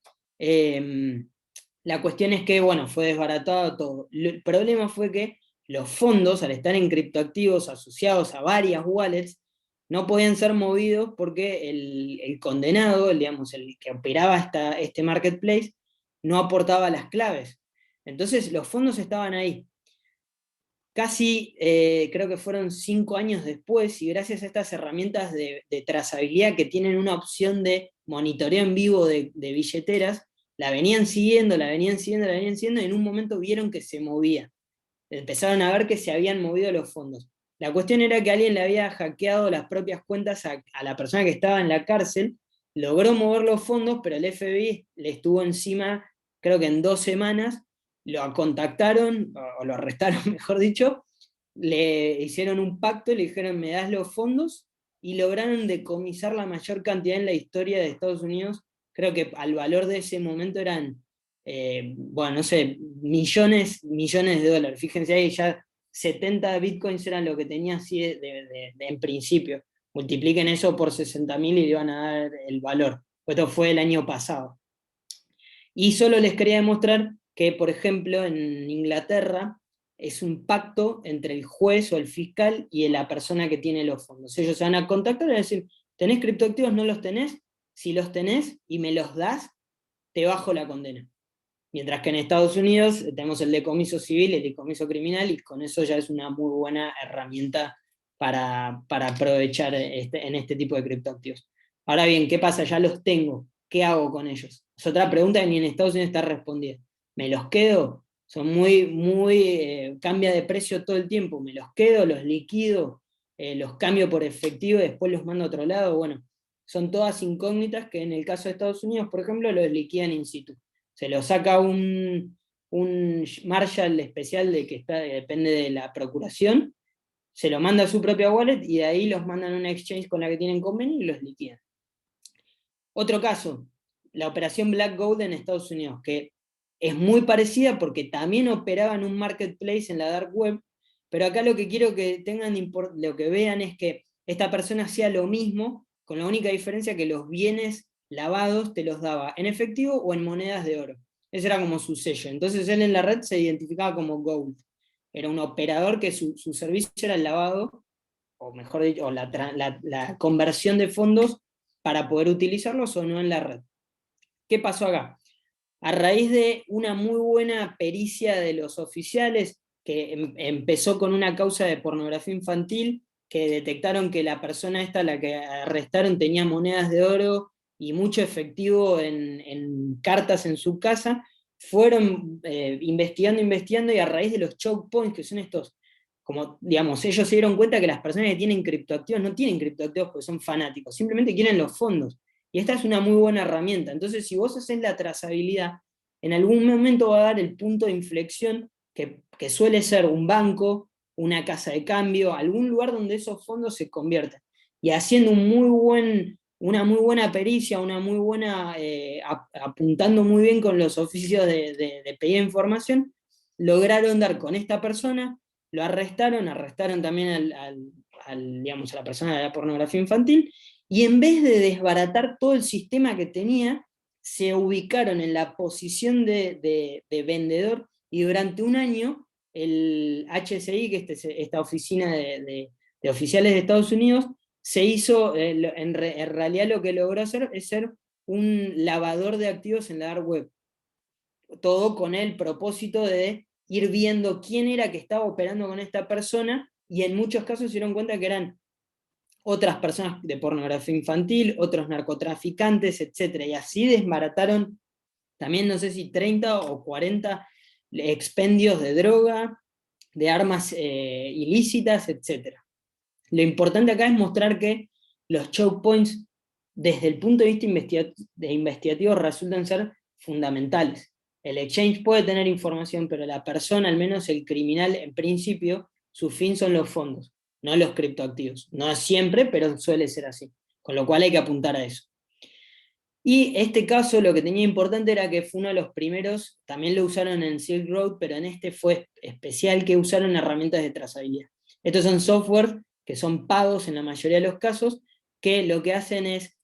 La cuestión es que, bueno, fue desbaratado todo. El problema fue que los fondos, al estar en criptoactivos asociados a varias wallets, no podían ser movidos porque el condenado, digamos, el que operaba este marketplace, no aportaba las claves. Entonces los fondos estaban ahí. Casi, creo que fueron 5 años después, y gracias a estas herramientas de trazabilidad que tienen una opción de monitoreo en vivo de billeteras, la venían siguiendo, y en un momento vieron que se movía. Empezaron a ver que se habían movido los fondos. La cuestión era que alguien le había hackeado las propias cuentas a la persona que estaba en la cárcel, logró mover los fondos, pero el FBI le estuvo encima, creo que en 2 semanas, lo contactaron, o lo arrestaron mejor dicho, le hicieron un pacto, le dijeron: me das los fondos, y lograron decomisar la mayor cantidad en la historia de Estados Unidos. Creo que al valor de ese momento eran, bueno, no sé, millones de dólares. Fíjense ahí, ya 70 bitcoins eran lo que tenía así en principio. Multipliquen eso por 60.000 y le van a dar el valor. Esto fue el año pasado. Y solo les quería demostrar que, por ejemplo, en Inglaterra es un pacto entre el juez o el fiscal y la persona que tiene los fondos. Ellos se van a contactar y van a decir: ¿tenés criptoactivos? ¿No los tenés? Si los tenés y me los das, te bajo la condena. Mientras que en Estados Unidos tenemos el decomiso civil, el decomiso criminal, y con eso ya es una muy buena herramienta para aprovechar en este tipo de criptoactivos. Ahora bien, ¿qué pasa? Ya los tengo. ¿Qué hago con ellos? Es otra pregunta que ni en Estados Unidos está respondida. ¿Me los quedo? Son cambia de precio todo el tiempo. ¿Me los quedo? ¿Los liquido? ¿Los cambio por efectivo y después los mando a otro lado? Bueno, son todas incógnitas que en el caso de Estados Unidos, por ejemplo, los liquidan in situ. Se lo saca un Marshall especial depende de la procuración, se lo manda a su propia wallet y de ahí los mandan a una exchange con la que tienen convenio y los liquidan. Otro caso, la operación Black Gold en Estados Unidos, que es muy parecida porque también operaba en un marketplace en la dark web, pero acá lo que quiero que lo que vean es que esta persona hacía lo mismo, con la única diferencia que los bienes lavados te los daba en efectivo o en monedas de oro. Ese era como su sello. Entonces él en la red se identificaba como Gold. Era un operador que su servicio era el lavado, o mejor dicho, la conversión de fondos para poder utilizarlos o no en la red. ¿Qué pasó acá? A raíz de una muy buena pericia de los oficiales, que empezó con una causa de pornografía infantil, que detectaron que la persona esta, la que arrestaron, tenía monedas de oro y mucho efectivo en cartas en su casa, fueron investigando, y a raíz de los choke points, que son estos, como digamos, ellos se dieron cuenta que las personas que tienen criptoactivos no tienen criptoactivos porque son fanáticos, simplemente quieren los fondos. Y esta es una muy buena herramienta. Entonces, si vos haces la trazabilidad, en algún momento va a dar el punto de inflexión que suele ser un banco una casa de cambio, algún lugar donde esos fondos se convierten. Y haciendo una muy buena pericia, una muy buena, apuntando muy bien con los oficios de pedida de información, lograron dar con esta persona, lo arrestaron también digamos, a la persona de la pornografía infantil, y en vez de desbaratar todo el sistema que tenía, se ubicaron en la posición de vendedor, y durante un año el HSI, que esta oficina de oficiales de Estados Unidos, se hizo, en realidad lo que logró hacer es ser un lavador de activos en la dark web. Todo con el propósito de ir viendo quién era que estaba operando con esta persona, y en muchos casos se dieron cuenta que eran otras personas de pornografía infantil, otros narcotraficantes, etc. Y así desbarataron también, no sé si 30 o 40 expendios de droga, de armas ilícitas, etc. Lo importante acá es mostrar que los choke points, desde el punto de vista investigativo, resultan ser fundamentales. El exchange puede tener información, pero la persona, al menos el criminal, en principio, su fin son los fondos, no los criptoactivos. No siempre, pero suele ser así. Con lo cual hay que apuntar a eso. Y este caso lo que tenía importante era que fue uno de los primeros, también lo usaron en Silk Road, pero en este fue especial, que usaron herramientas de trazabilidad. Estos son software que son pagos en la mayoría de los casos, que lo que hacen es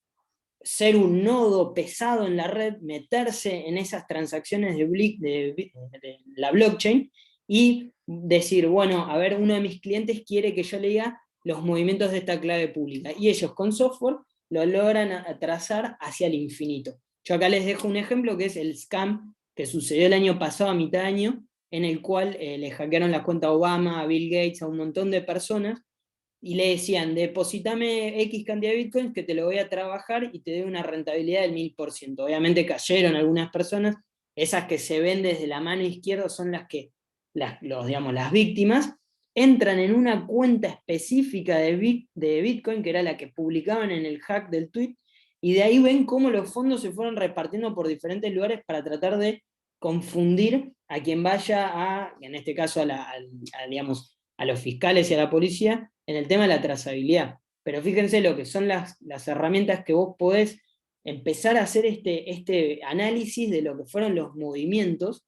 ser un nodo pesado en la red, meterse en esas transacciones de la blockchain, y decir, bueno, a ver, uno de mis clientes quiere que yo le diga los movimientos de esta clave pública, y ellos con software lo logran trazar hacia el infinito. Yo acá les dejo un ejemplo que es el scam que sucedió el año pasado, a mitad de año, en el cual le hackearon la cuenta a Obama, a Bill Gates, a un montón de personas, y le decían, depositame X cantidad de bitcoins que te lo voy a trabajar y te doy una rentabilidad del 1000%. Obviamente cayeron algunas personas, esas que se ven desde la mano izquierda son las víctimas, entran en una cuenta específica de Bitcoin, que era la que publicaban en el hack del tweet, y de ahí ven cómo los fondos se fueron repartiendo por diferentes lugares para tratar de confundir a quien vaya en este caso a los fiscales y a la policía, en el tema de la trazabilidad. Pero fíjense lo que son las herramientas que vos podés empezar a hacer este análisis de lo que fueron los movimientos,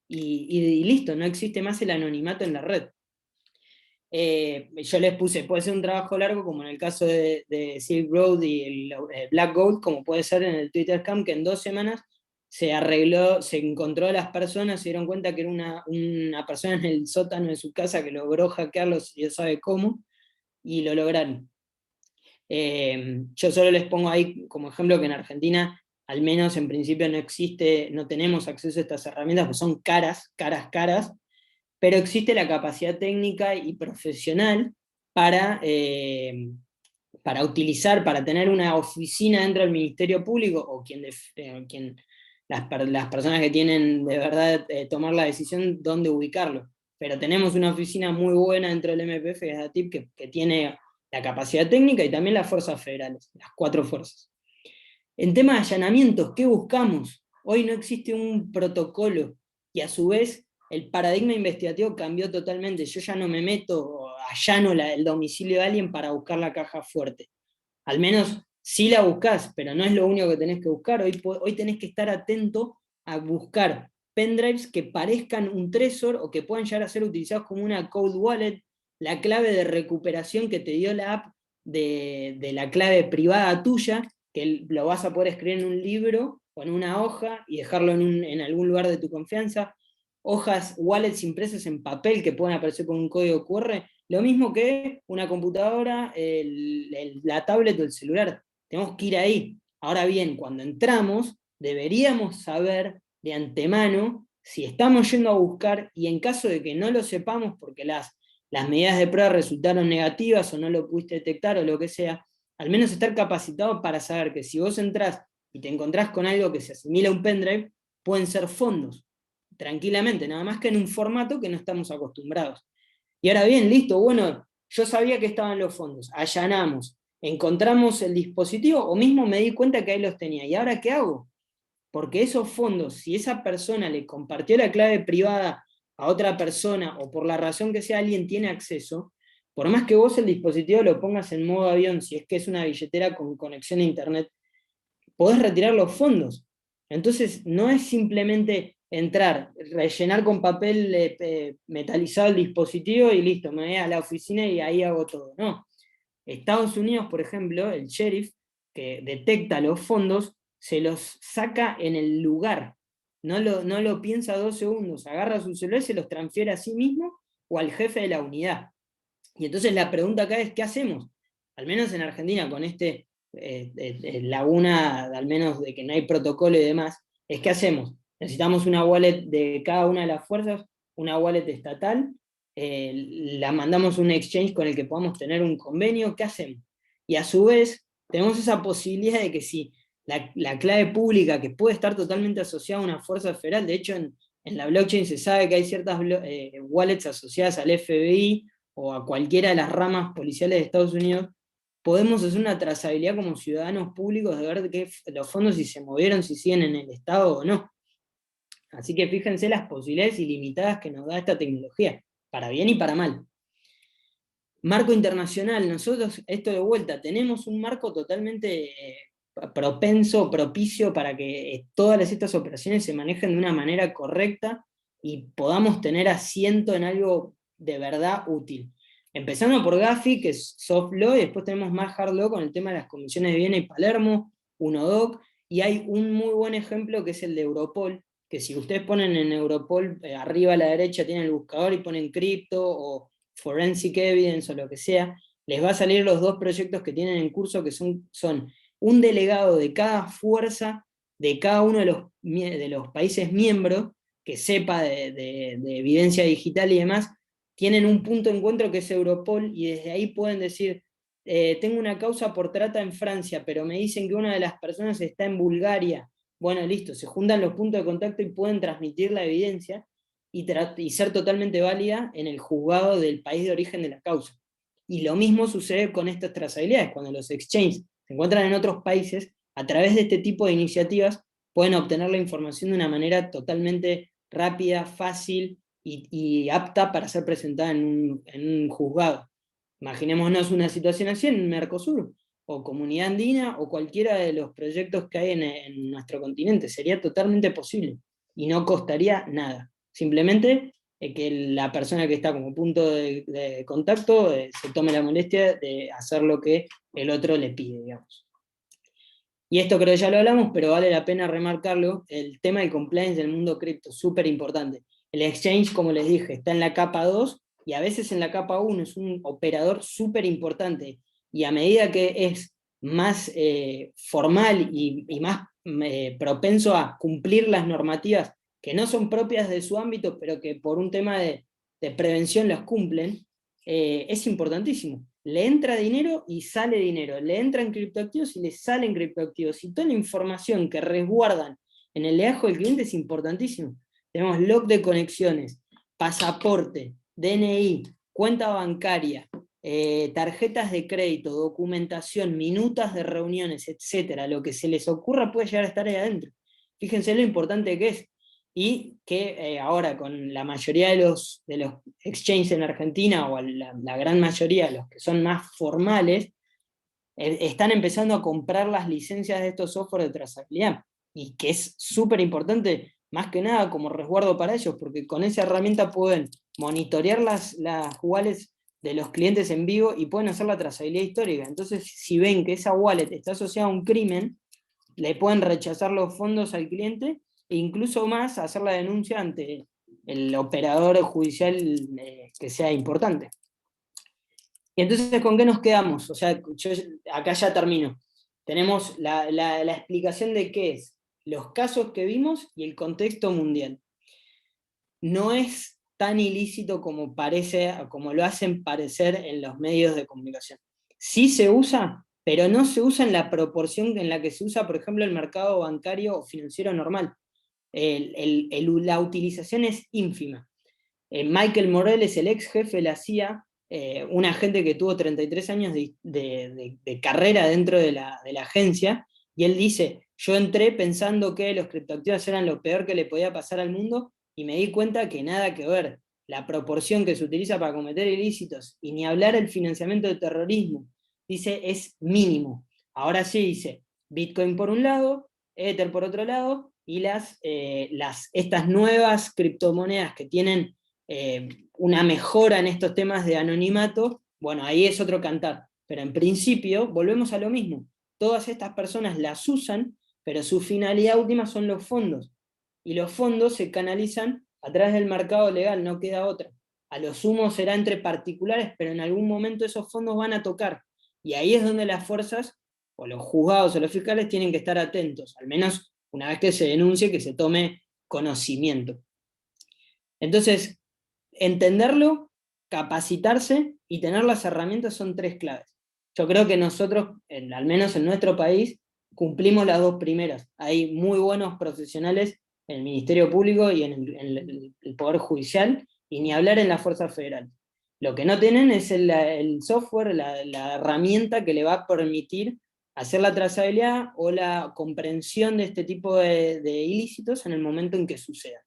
y listo, no existe más el anonimato en la red. Yo les puse, puede ser un trabajo largo, como en el caso de Silk Road y el Black Gold, como puede ser en el Twitter Scam, que en 2 semanas se arregló, se encontró a las personas, se dieron cuenta que era una persona en el sótano de su casa que logró hackearlos, y Dios sabe cómo, y lo lograron. Yo solo les pongo ahí como ejemplo que en Argentina, al menos en principio no tenemos acceso a estas herramientas, porque son caras, pero existe la capacidad técnica y profesional para utilizar, para tener una oficina dentro del Ministerio Público, o las personas que tienen de verdad tomar la decisión dónde ubicarlo. Pero tenemos una oficina muy buena dentro del MPF, que es ATIP, que tiene la capacidad técnica y también las fuerzas federales, las 4 fuerzas. En tema de allanamientos, ¿qué buscamos? Hoy no existe un protocolo, y a su vez el paradigma investigativo cambió totalmente. Yo ya no me meto, allano el domicilio de alguien para buscar la caja fuerte. Al menos sí la buscás, pero no es lo único que tenés que buscar. Hoy tenés que estar atento a buscar pendrives que parezcan un Trezor, o que puedan llegar a ser utilizados como una cold wallet, la clave de recuperación que te dio la app de la clave privada tuya, que lo vas a poder escribir en un libro o en una hoja y dejarlo en algún lugar de tu confianza. Hojas, wallets impresas en papel que pueden aparecer con un código QR, lo mismo que una computadora, la tablet o el celular. Tenemos que ir ahí. Ahora bien, cuando entramos, deberíamos saber de antemano si estamos yendo a buscar, y en caso de que no lo sepamos porque las medidas de prueba resultaron negativas o no lo pudiste detectar o lo que sea, al menos estar capacitado para saber que si vos entrás y te encontrás con algo que se asimila a un pendrive, pueden ser fondos, tranquilamente, nada más que en un formato que no estamos acostumbrados. Y ahora bien, listo, bueno, yo sabía que estaban los fondos, allanamos, encontramos el dispositivo, o mismo me di cuenta que ahí los tenía, ¿y ahora qué hago? Porque esos fondos, si esa persona le compartió la clave privada a otra persona, o por la razón que sea alguien tiene acceso, por más que vos el dispositivo lo pongas en modo avión, si es que es una billetera con conexión a internet, podés retirar los fondos. Entonces no es simplemente entrar, rellenar con papel metalizado el dispositivo y listo, me voy a la oficina y ahí hago todo. No. Estados Unidos, por ejemplo, el sheriff que detecta los fondos, se los saca en el lugar. No lo piensa 2 segundos, agarra su celular y se los transfiere a sí mismo o al jefe de la unidad. Y entonces la pregunta acá es, ¿qué hacemos? Al menos en Argentina, con laguna, al menos de que no hay protocolo y demás, es ¿qué hacemos? Necesitamos una wallet de cada una de las fuerzas, una wallet estatal, la mandamos a un exchange con el que podamos tener un convenio, ¿qué hacemos? Y a su vez, tenemos esa posibilidad de que si la clave pública, que puede estar totalmente asociada a una fuerza federal, de hecho en la blockchain se sabe que hay ciertas wallets asociadas al FBI o a cualquiera de las ramas policiales de Estados Unidos, podemos hacer una trazabilidad como ciudadanos públicos de ver que los fondos si se movieron, si siguen en el Estado o no. Así que fíjense las posibilidades ilimitadas que nos da esta tecnología, para bien y para mal. Marco internacional, nosotros, esto de vuelta, tenemos un marco totalmente propicio para que todas estas operaciones se manejen de una manera correcta y podamos tener asiento en algo de verdad útil. Empezando por Gafi, que es soft law, y después tenemos más hard law con el tema de las comisiones de Viena y Palermo, UNODOC, y hay un muy buen ejemplo que es el de Europol, que si ustedes ponen en Europol, arriba a la derecha tienen el buscador y ponen cripto o forensic evidence o lo que sea, les va a salir los 2 proyectos que tienen en curso, que son un delegado de cada fuerza, de cada uno de los países miembros, que sepa de evidencia digital y demás, tienen un punto de encuentro que es Europol, y desde ahí pueden decir, tengo una causa por trata en Francia, pero me dicen que una de las personas está en Bulgaria. Bueno, listo, se juntan los puntos de contacto y pueden transmitir la evidencia y ser totalmente válida en el juzgado del país de origen de la causa. Y lo mismo sucede con estas trazabilidades, cuando los exchanges se encuentran en otros países, a través de este tipo de iniciativas pueden obtener la información de una manera totalmente rápida, fácil y apta para ser presentada en un juzgado. Imaginémonos una situación así en Mercosur, o Comunidad Andina, o cualquiera de los proyectos que hay en nuestro continente. Sería totalmente posible, y no costaría nada. Simplemente que la persona que está como punto de contacto se tome la molestia de hacer lo que el otro le pide, digamos. Y esto creo que ya lo hablamos, pero vale la pena remarcarlo, el tema del compliance del mundo cripto, súper importante. El exchange, como les dije, está en la capa 2, y a veces en la capa 1 es un operador súper importante, y a medida que es más formal y más propenso a cumplir las normativas que no son propias de su ámbito, pero que por un tema de prevención las cumplen, es importantísimo. Le entra dinero y sale dinero, le entra en criptoactivos y le salen criptoactivos, y toda la información que resguardan en el legajo del cliente es importantísimo. Tenemos log de conexiones, pasaporte, DNI, cuenta bancaria, tarjetas de crédito, documentación, minutas de reuniones, etcétera. Lo que se les ocurra puede llegar a estar ahí adentro. Fíjense lo importante que es. Y que ahora con la mayoría de los exchanges en Argentina, o la gran mayoría, los que son más formales, están empezando a comprar las licencias de estos software de trazabilidad, y que es súper importante, más que nada como resguardo para ellos, porque con esa herramienta pueden monitorear las wallets de los clientes en vivo y pueden hacer la trazabilidad histórica. Entonces, si ven que esa wallet está asociada a un crimen, le pueden rechazar los fondos al cliente, e incluso más hacer la denuncia ante el operador judicial que sea importante. Y entonces, ¿con qué nos quedamos? O sea, acá ya termino. Tenemos la explicación de qué es, los casos que vimos y el contexto mundial. No es tan ilícito como parece, como lo hacen parecer en los medios de comunicación. Sí se usa, pero no se usa en la proporción en la que se usa, por ejemplo, el mercado bancario o financiero normal. La utilización es ínfima. Michael Morales, el ex jefe de la CIA, un agente que tuvo 33 años de carrera dentro de la agencia, y él dice, yo entré pensando que los criptoactivos eran lo peor que le podía pasar al mundo, y me di cuenta que nada que ver. La proporción que se utiliza para cometer ilícitos, y ni hablar el financiamiento de terrorismo, dice es mínimo. Ahora sí dice Bitcoin por un lado, Ether por otro lado, y estas nuevas criptomonedas que tienen una mejora en estos temas de anonimato, bueno, ahí es otro cantar. Pero en principio, volvemos a lo mismo. Todas estas personas las usan, pero su finalidad última son los fondos. Y los fondos se canalizan a través del mercado legal, no queda otra. A lo sumo será entre particulares, pero en algún momento esos fondos van a tocar. Y ahí es donde las fuerzas, o los juzgados o los fiscales, tienen que estar atentos, al menos una vez que se denuncie, que se tome conocimiento. Entonces, entenderlo, capacitarse y tener las herramientas son 3 claves. Yo creo que nosotros, al menos en nuestro país, cumplimos las 2 primeras. Hay muy buenos profesionales en el Ministerio Público y en el Poder Judicial, y ni hablar en la Fuerza Federal. Lo que no tienen es el software, la herramienta que le va a permitir hacer la trazabilidad o la comprensión de este tipo de ilícitos en el momento en que sucedan.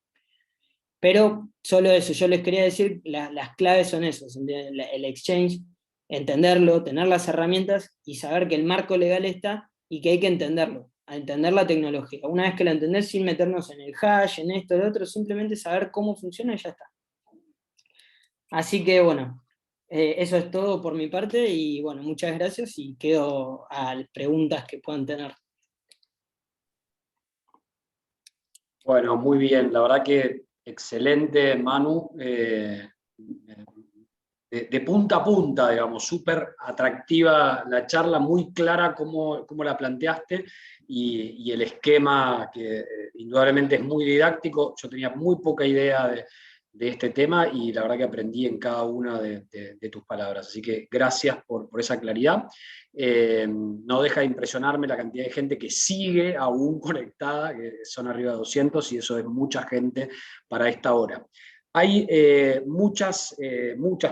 Pero solo eso, yo les quería decir, las claves son esas, el exchange, entenderlo, tener las herramientas y saber que el marco legal está y que hay que entenderlo, a entender la tecnología. Una vez que la entendés, sin meternos en el hash, en esto, en lo otro, simplemente saber cómo funciona y ya está. Así que bueno, eso es todo por mi parte, y bueno, muchas gracias, y quedo a preguntas que puedan tener. Bueno, muy bien, la verdad que excelente, Manu. De punta a punta, digamos, súper atractiva la charla, muy clara cómo la planteaste, y el esquema que indudablemente es muy didáctico. Yo tenía muy poca idea de este tema, y la verdad que aprendí en cada una de tus palabras. Así que gracias por esa claridad. No deja de impresionarme la cantidad de gente que sigue aún conectada, que son arriba de 200, y eso es mucha gente para esta hora. Hay muchas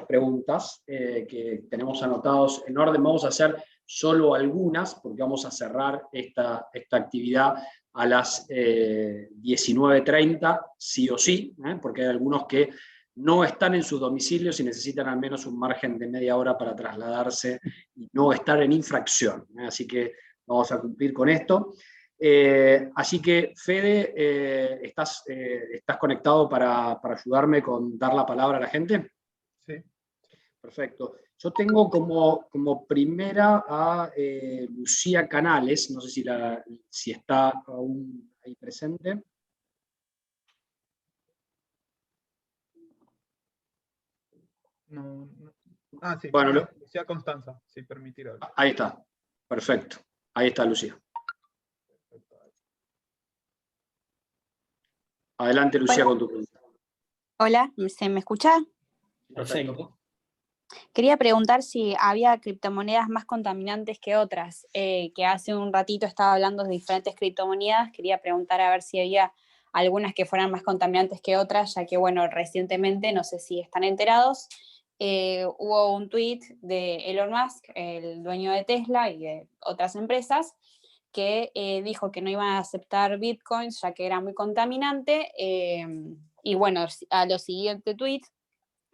preguntas que tenemos anotados en orden. Vamos a hacer solo algunas, porque vamos a cerrar esta actividad a las 19:30, sí o sí, porque hay algunos que no están en sus domicilios y necesitan al menos un margen de media hora para trasladarse y no estar en infracción. Así que vamos a cumplir con esto. Así que, Fede, ¿estás conectado para ayudarme con dar la palabra a la gente? Sí. Perfecto. Yo tengo como primera a Lucía Canales, no sé si está aún ahí presente. No. Ah, sí. Bueno, Lucía Constanza, si permitir hablar. ahí está. Perfecto. Ahí está Lucía. Adelante, Lucía, con tu pregunta. Hola, ¿se me escucha? Perfecto. Quería preguntar si había criptomonedas más contaminantes que otras, que hace un ratito estaba hablando de diferentes criptomonedas. Quería preguntar a ver si había algunas que fueran más contaminantes que otras, ya que, bueno, recientemente, no sé si están enterados, hubo un tweet de Elon Musk, el dueño de Tesla y de otras empresas, que dijo que no iban a aceptar bitcoins ya que era muy contaminante, y bueno, a lo siguiente tweet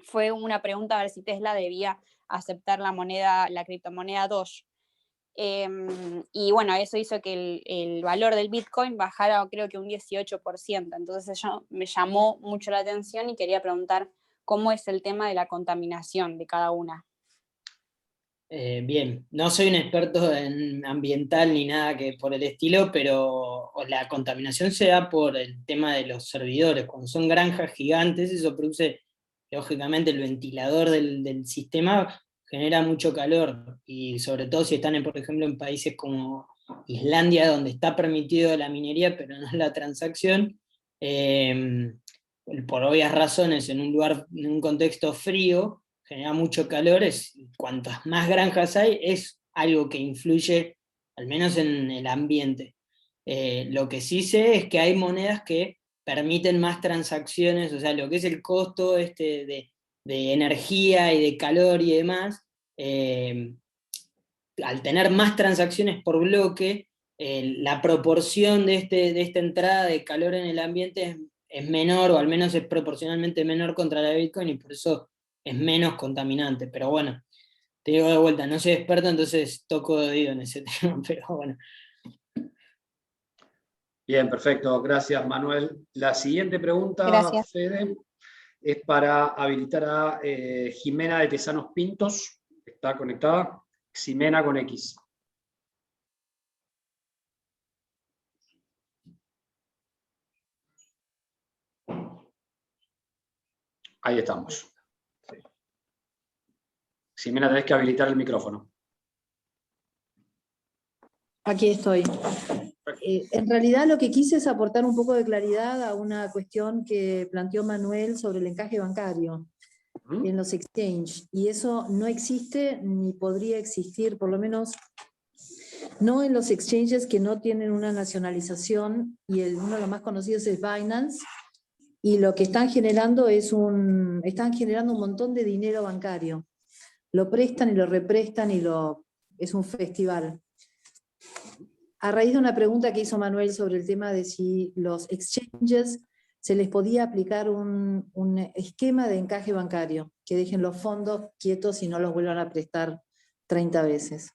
fue una pregunta a ver si Tesla debía aceptar la criptomoneda Doge. Y bueno, eso hizo que el valor del Bitcoin bajara, creo que un 18%. Entonces eso me llamó mucho la atención y quería preguntar cómo es el tema de la contaminación de cada una. Bien, no soy un experto en ambiental ni nada que por el estilo, pero la contaminación se da por el tema de los servidores. Cuando son granjas gigantes, eso produce, lógicamente, el ventilador del sistema genera mucho calor, y sobre todo si están, por ejemplo, en países como Islandia, donde está permitido la minería, pero no la transacción, por obvias razones, en un lugar, en un contexto frío, genera mucho calor. Cuantas más granjas hay, es algo que influye, al menos en el ambiente. Lo que sí sé es que hay monedas que permiten más transacciones, o sea, lo que es el costo de energía y de calor y demás, al tener más transacciones por bloque, la proporción de esta entrada de calor en el ambiente es menor, o al menos es proporcionalmente menor contra la de Bitcoin, y por eso es menos contaminante. Pero bueno, te digo de vuelta, no soy experto, entonces toco de oído en ese tema, pero bueno. Bien, perfecto. Gracias, Manuel. La siguiente pregunta, Gracias. Fede, es para habilitar a Jimena de Tesanos Pintos. ¿Está conectada? Ximena con X. Ahí estamos. Ximena, tenés que habilitar el micrófono. Aquí estoy. En realidad lo que quise es aportar un poco de claridad a una cuestión que planteó Manuel sobre el encaje bancario en los exchanges. Y eso no existe ni podría existir, por lo menos no en los exchanges que no tienen una nacionalización, y uno de los más conocidos es Binance, y lo que están generando están generando un montón de dinero bancario. Lo prestan y lo represtan es un festival. A raíz de una pregunta que hizo Manuel sobre el tema de si los exchanges se les podía aplicar un esquema de encaje bancario, que dejen los fondos quietos y no los vuelvan a prestar 30 veces.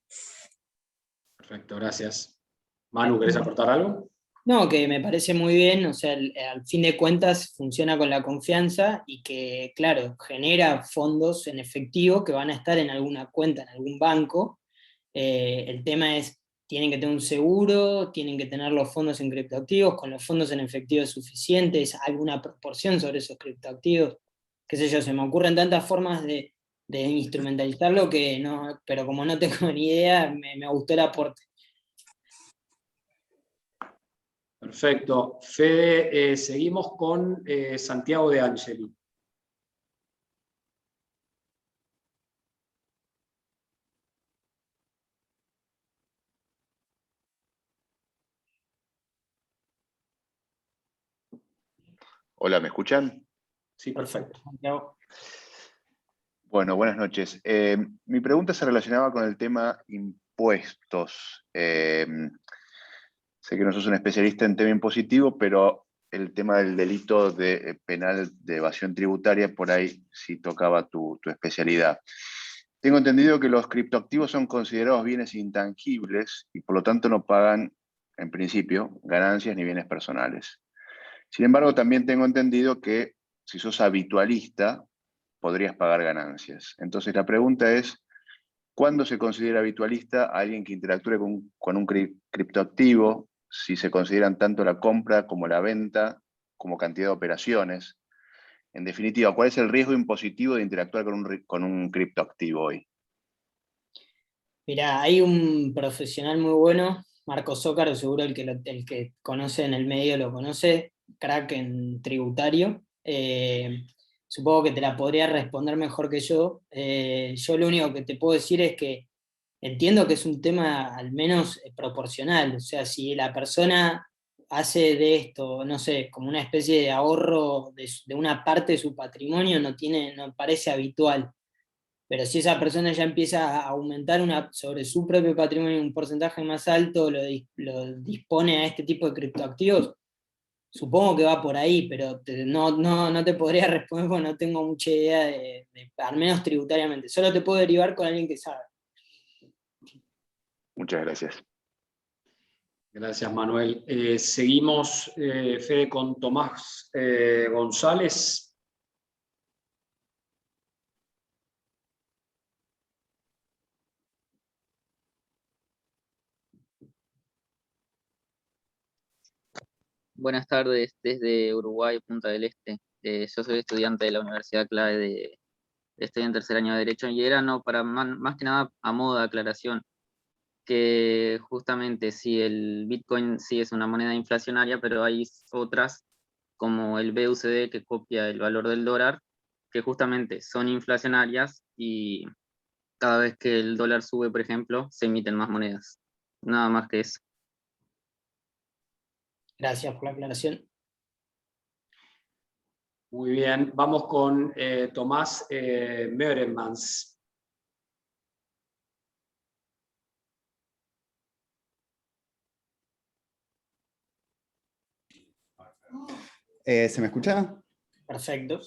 Perfecto, gracias. Manu, ¿querés aportar algo? No, que me parece muy bien, o sea, al fin de cuentas funciona con la confianza y que, claro, genera fondos en efectivo que van a estar en alguna cuenta, en algún banco. El tema es, tienen que tener un seguro, tienen que tener los fondos en criptoactivos, con los fondos en efectivo suficientes, alguna proporción sobre esos criptoactivos, qué sé yo, se me ocurren tantas formas de instrumentalizarlo que no, pero como no tengo ni idea, me gustó el aporte. Perfecto. Fede, seguimos con Santiago de Angeli. Hola, ¿me escuchan? Sí, perfecto. Santiago. Bueno, buenas noches. Mi pregunta se relacionaba con el tema impuestos. Sé que no sos un especialista en tema impositivo, pero el tema del delito penal de evasión tributaria, por ahí sí tocaba tu especialidad. Tengo entendido que los criptoactivos son considerados bienes intangibles y por lo tanto no pagan, en principio, ganancias ni bienes personales. Sin embargo, también tengo entendido que si sos habitualista, podrías pagar ganancias. Entonces la pregunta es, ¿cuándo se considera habitualista a alguien que interactúe con un criptoactivo? Si se consideran tanto la compra como la venta, como cantidad de operaciones. En definitiva, ¿cuál es el riesgo impositivo de interactuar con un criptoactivo hoy? Mirá, hay un profesional muy bueno, Marco Zócaro, seguro el que conoce en el medio lo conoce, crack en tributario. Supongo que te la podría responder mejor que yo. Yo lo único que te puedo decir es que entiendo que es un tema al menos proporcional. O sea, si la persona hace de esto, no sé, como una especie de ahorro de una parte de su patrimonio, no parece habitual. Pero si esa persona ya empieza a aumentar sobre su propio patrimonio un porcentaje más alto, lo dispone a este tipo de criptoactivos, supongo que va por ahí, pero no te podría responder porque no tengo mucha idea al menos tributariamente. Solo te puedo derivar con alguien que sabe. Muchas gracias. Gracias, Manuel. Seguimos, Fede, con Tomás González. Buenas tardes desde Uruguay, Punta del Este. Yo soy estudiante de la Universidad Clave estoy en tercer año de Derecho y era no, para más que nada a modo de aclaración, que justamente sí, el Bitcoin sí es una moneda inflacionaria, pero hay otras como el BUSD que copia el valor del dólar, que justamente son inflacionarias y cada vez que el dólar sube, por ejemplo, se emiten más monedas. Nada más que eso. Gracias por la aclaración. Muy bien, vamos con Tomás Meuremans. ¿Se me escucha? Perfecto.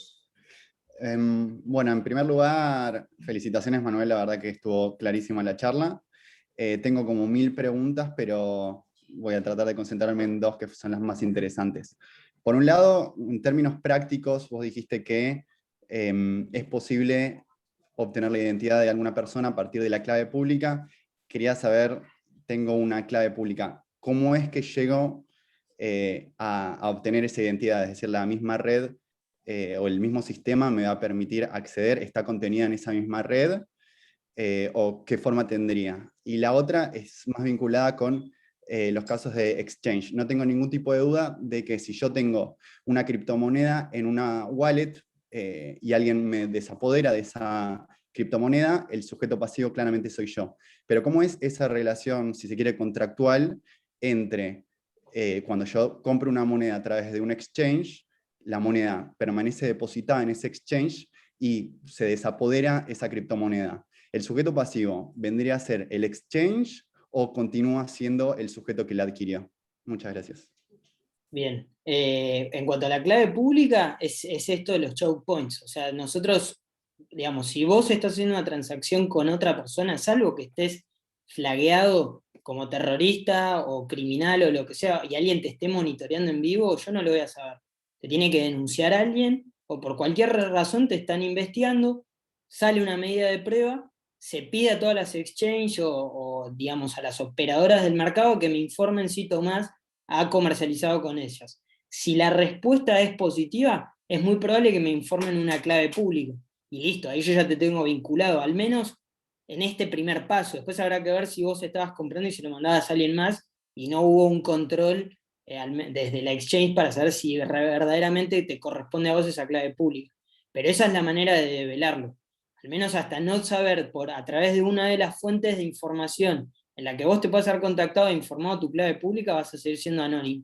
Bueno, en primer lugar, felicitaciones, Manuel, la verdad que estuvo clarísima la charla. Tengo como 1000 preguntas, pero voy a tratar de concentrarme en 2 que son las más interesantes. Por un lado, en términos prácticos, vos dijiste que es posible obtener la identidad de alguna persona a partir de la clave pública. Quería saber, tengo una clave pública, ¿cómo es que llego a obtener esa identidad? Es decir, la misma red o el mismo sistema me va a permitir acceder, está contenida en esa misma red, o qué forma tendría. Y la otra es más vinculada con los casos de exchange. No tengo ningún tipo de duda de que si yo tengo una criptomoneda en una wallet y alguien me desapodera de esa criptomoneda, el sujeto pasivo claramente soy yo. Pero ¿cómo es esa relación, si se quiere, contractual entre cuando yo compro una moneda a través de un exchange, la moneda permanece depositada en ese exchange y se desapodera esa criptomoneda? ¿El sujeto pasivo vendría a ser el exchange o continúa siendo el sujeto que la adquirió? Muchas gracias. Bien, en cuanto a la clave pública, es esto de los choke points. O sea, nosotros, digamos, si vos estás haciendo una transacción con otra persona, salvo que estés flagueado como terrorista o criminal o lo que sea, y alguien te esté monitoreando en vivo, yo no lo voy a saber. Te tiene que denunciar a alguien, o por cualquier razón te están investigando, sale una medida de prueba, se pide a todas las exchanges o digamos a las operadoras del mercado que me informen si Tomás ha comercializado con ellas. Si la respuesta es positiva, es muy probable que me informen una clave pública. Y listo, ahí yo ya te tengo vinculado, al menos en este primer paso. Después habrá que ver si vos estabas comprando y se lo mandabas a alguien más y no hubo un control desde la exchange para saber si verdaderamente te corresponde a vos esa clave pública. Pero esa es la manera de develarlo. Al menos hasta no saber a través de una de las fuentes de información en la que vos te puedas haber contactado e informado tu clave pública, vas a seguir siendo anónimo.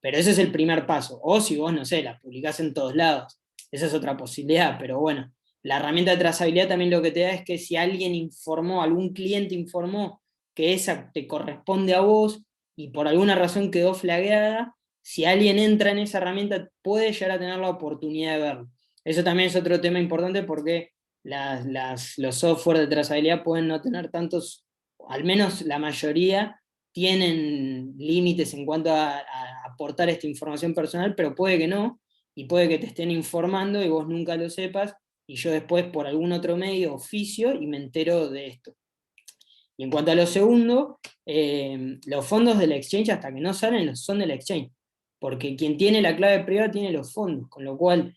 Pero ese es el primer paso. O si vos, no sé, la publicás en todos lados. Esa es otra posibilidad, pero bueno. La herramienta de trazabilidad también lo que te da es que si alguien informó, algún cliente informó que esa te corresponde a vos y por alguna razón quedó flagueada, si alguien entra en esa herramienta puede llegar a tener la oportunidad de verlo. Eso también es otro tema importante porque los software de trazabilidad pueden no tener tantos, al menos la mayoría, tienen límites en cuanto a aportar esta información personal, pero puede que no, y puede que te estén informando y vos nunca lo sepas, y yo después por algún otro medio oficio y me entero de esto. Y en cuanto a lo segundo, los fondos del exchange hasta que no salen son del exchange, porque quien tiene la clave privada tiene los fondos, con lo cual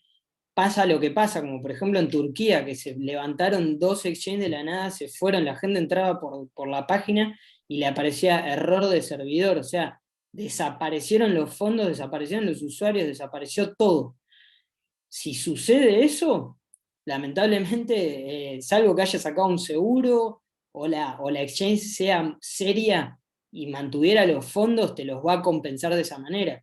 pasa lo que pasa, como por ejemplo en Turquía, que se levantaron 2 exchanges de la nada, se fueron, la gente entraba por la página y le aparecía error de servidor, o sea, desaparecieron los fondos, desaparecieron los usuarios, desapareció todo. Si sucede eso, lamentablemente, salvo que haya sacado un seguro o la exchange sea seria y mantuviera los fondos, te los va a compensar de esa manera.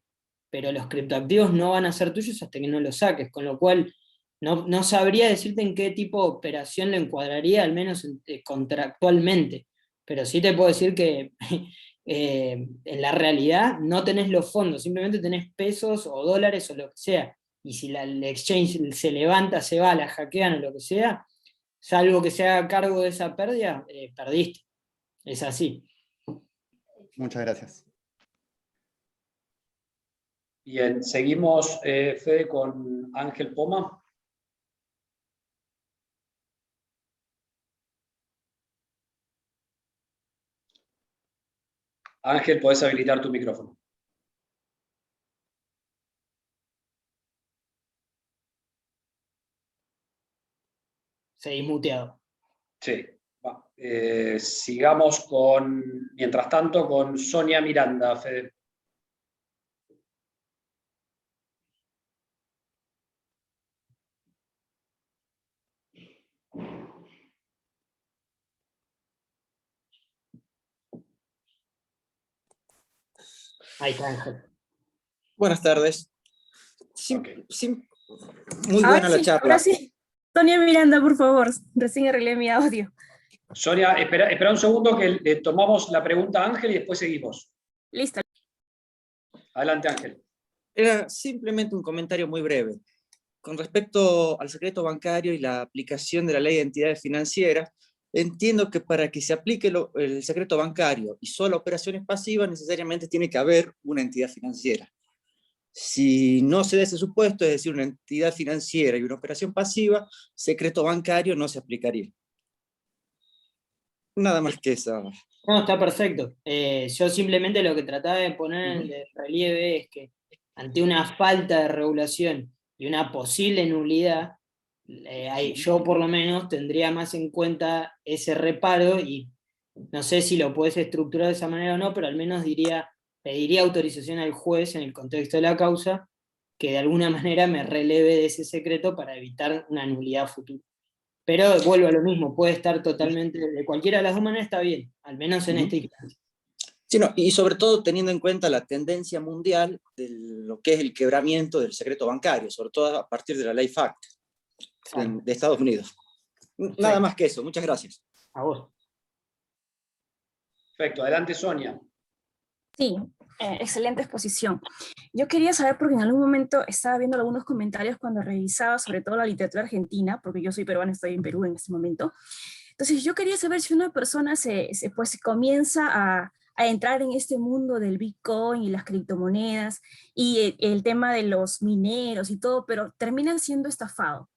Pero los criptoactivos no van a ser tuyos hasta que no los saques, con lo cual no sabría decirte en qué tipo de operación lo encuadraría, al menos contractualmente, pero sí te puedo decir que en la realidad no tenés los fondos, simplemente tenés pesos o dólares o lo que sea, y si el exchange se levanta, se va, la hackean o lo que sea, salvo que se haga cargo de esa pérdida, perdiste, es así. Muchas gracias. Bien, seguimos, Fede, con Ángel Poma. Ángel, podés habilitar tu micrófono. Seguís muteado. Sí. Sigamos mientras tanto, con Sonia Miranda, Fede. Ahí está, Ángel. Buenas tardes. Okay. Muy buena la charla. Ahora sí. Sonia Miranda, por favor. Recién arreglé mi audio. Sonia, espera un segundo que le tomamos la pregunta a Ángel y después seguimos. Listo. Adelante, Ángel. Era simplemente un comentario muy breve. Con respecto al secreto bancario y la aplicación de la ley de entidades financieras, entiendo que para que se aplique el secreto bancario y solo operaciones pasivas, necesariamente tiene que haber una entidad financiera. Si no se da ese supuesto, es decir, una entidad financiera y una operación pasiva, secreto bancario no se aplicaría. Nada más que eso. No, está perfecto. Yo simplemente lo que trataba de poner en relieve es que ante una falta de regulación y una posible nulidad, yo por lo menos tendría más en cuenta ese reparo, y no sé si lo puedes estructurar de esa manera o no, pero al menos pediría autorización al juez en el contexto de la causa que de alguna manera me releve de ese secreto para evitar una nulidad futura. Pero vuelvo a lo mismo, puede estar totalmente, de cualquiera de las dos maneras está bien, al menos en esta instancia. Sí, no, y sobre todo teniendo en cuenta la tendencia mundial de lo que es el quebramiento del secreto bancario, sobre todo a partir de la ley FATCA de Estados Unidos. Nada más que eso, muchas gracias. A vos. Perfecto, adelante Sonia. Sí, excelente exposición. Yo quería saber, porque en algún momento estaba viendo algunos comentarios cuando revisaba sobre todo la literatura argentina, porque yo soy peruana, estoy en Perú en este momento. Entonces yo quería saber si una persona pues comienza a entrar en este mundo del Bitcoin y las criptomonedas y el tema de los mineros y todo, pero termina siendo estafado.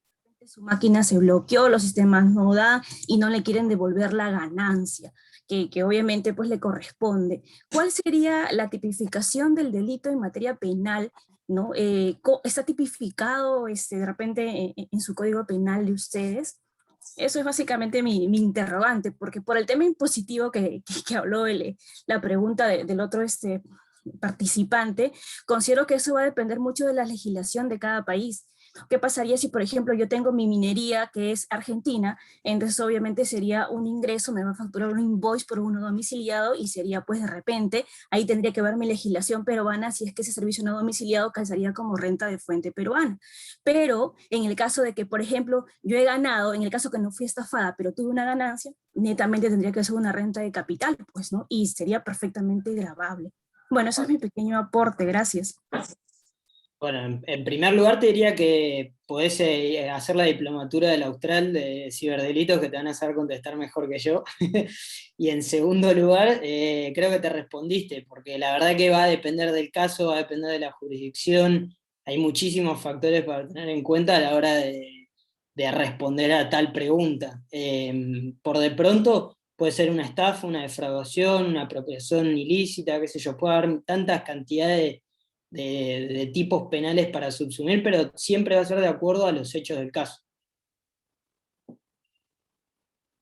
Su máquina se bloqueó, los sistemas no dan y no le quieren devolver la ganancia, que obviamente pues le corresponde. ¿Cuál sería la tipificación del delito en materia penal? ¿No? ¿Está tipificado de repente en su código penal de ustedes? Eso es básicamente mi interrogante, porque por el tema impositivo que habló la pregunta del otro participante, considero que eso va a depender mucho de la legislación de cada país. ¿Qué pasaría si, por ejemplo, yo tengo mi minería que es argentina? Entonces obviamente sería un ingreso, me va a facturar un invoice por uno domiciliado y sería pues de repente, ahí tendría que ver mi legislación peruana si es que ese servicio no domiciliado calzaría como renta de fuente peruana. Pero en el caso de que, por ejemplo, yo he ganado, en el caso que no fui estafada, pero tuve una ganancia, netamente tendría que ser una renta de capital, pues, ¿no? Y sería perfectamente gravable. Bueno, ese es mi pequeño aporte, gracias. Bueno, en primer lugar te diría que podés hacer la diplomatura del Austral de ciberdelitos, que te van a saber contestar mejor que yo. Y en segundo lugar, creo que te respondiste, porque la verdad que va a depender del caso, va a depender de la jurisdicción, hay muchísimos factores para tener en cuenta a la hora de responder a tal pregunta. Por de pronto puede ser una estafa, una defraudación, una apropiación ilícita, qué sé yo, puede haber tantas cantidades de tipos penales para subsumir, pero siempre va a ser de acuerdo a los hechos del caso.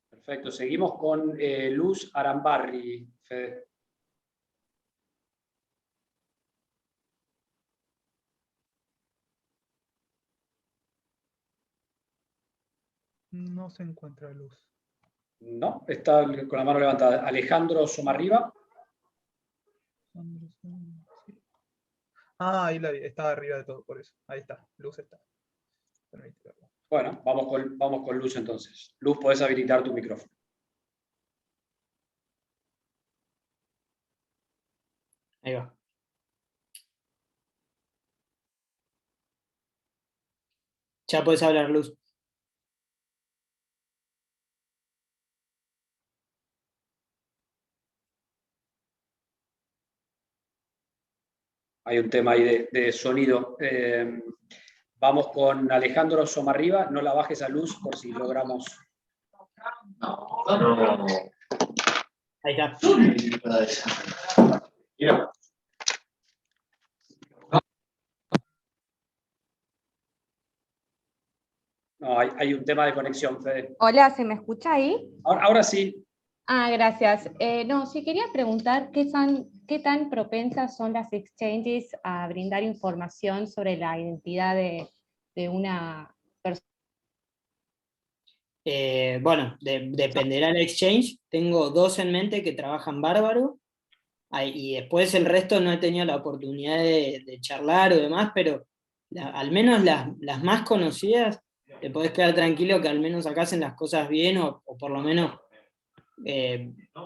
Perfecto, seguimos con Luz Arambarri, Fede. No se encuentra Luz. No, está con la mano levantada. Alejandro Somarriba. Ah, ahí la vi, está arriba de todo, por eso. Ahí está, Luz está. Bueno, vamos con Luz entonces. Luz, podés habilitar tu micrófono. Ahí va. Ya podés hablar, Luz. Hay un tema ahí de sonido. Vamos con Alejandro Somarriba. No la bajes a Luz por si logramos. No. Ahí está. No, hay un tema de conexión, Fede. Hola, ¿se me escucha ahí? Ahora sí. Ah, gracias. No, sí quería preguntar qué tan propensas son las exchanges a brindar información sobre la identidad de una persona. Bueno, dependerá del exchange. Tengo 2 en mente que trabajan bárbaro, y después el resto no he tenido la oportunidad de charlar o demás, pero al menos las más conocidas, te podés quedar tranquilo que al menos acá hacen las cosas bien, o por lo menos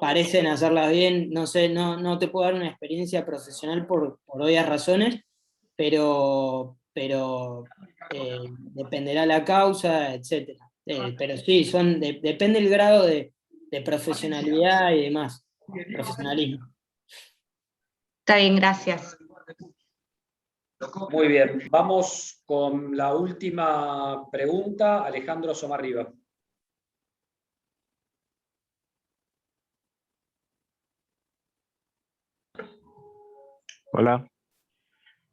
parecen hacerlas bien. No sé, no te puedo dar una experiencia profesional por obvias razones, pero dependerá la causa, etc. Pero sí, depende el grado de profesionalidad y demás, profesionalismo. Está bien, gracias. Muy bien, vamos con la última pregunta, Alejandro Somarriba. Hola.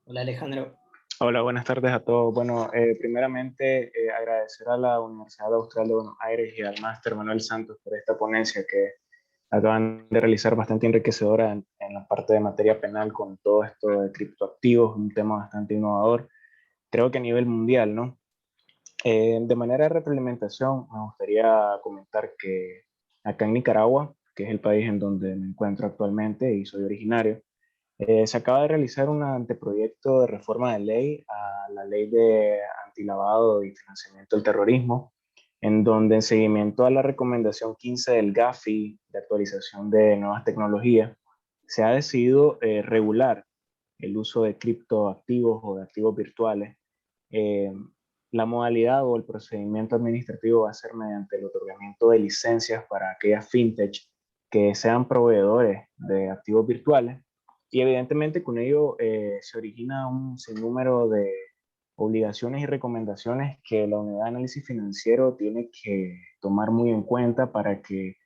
Hola Alejandro. Hola, buenas tardes a todos. Bueno, primeramente agradecer a la Universidad Austral de Buenos Aires y al máster Manuel Santos por esta ponencia que acaban de realizar, bastante enriquecedora en la parte de materia penal con todo esto de criptoactivos, un tema bastante innovador, creo que a nivel mundial, ¿no? De manera de retroalimentación, me gustaría comentar que acá en Nicaragua, que es el país en donde me encuentro actualmente y soy originario, se acaba de realizar un anteproyecto de reforma de ley a la ley de antilavado y financiamiento del terrorismo, en donde en seguimiento a la recomendación 15 del GAFI de actualización de nuevas tecnologías, se ha decidido regular el uso de criptoactivos o de activos virtuales. La modalidad o el procedimiento administrativo va a ser mediante el otorgamiento de licencias para aquellas fintech que sean proveedores de activos virtuales. Y evidentemente con ello se origina un sinnúmero de obligaciones y recomendaciones que la Unidad de Análisis Financiero tiene que tomar muy en cuenta para que,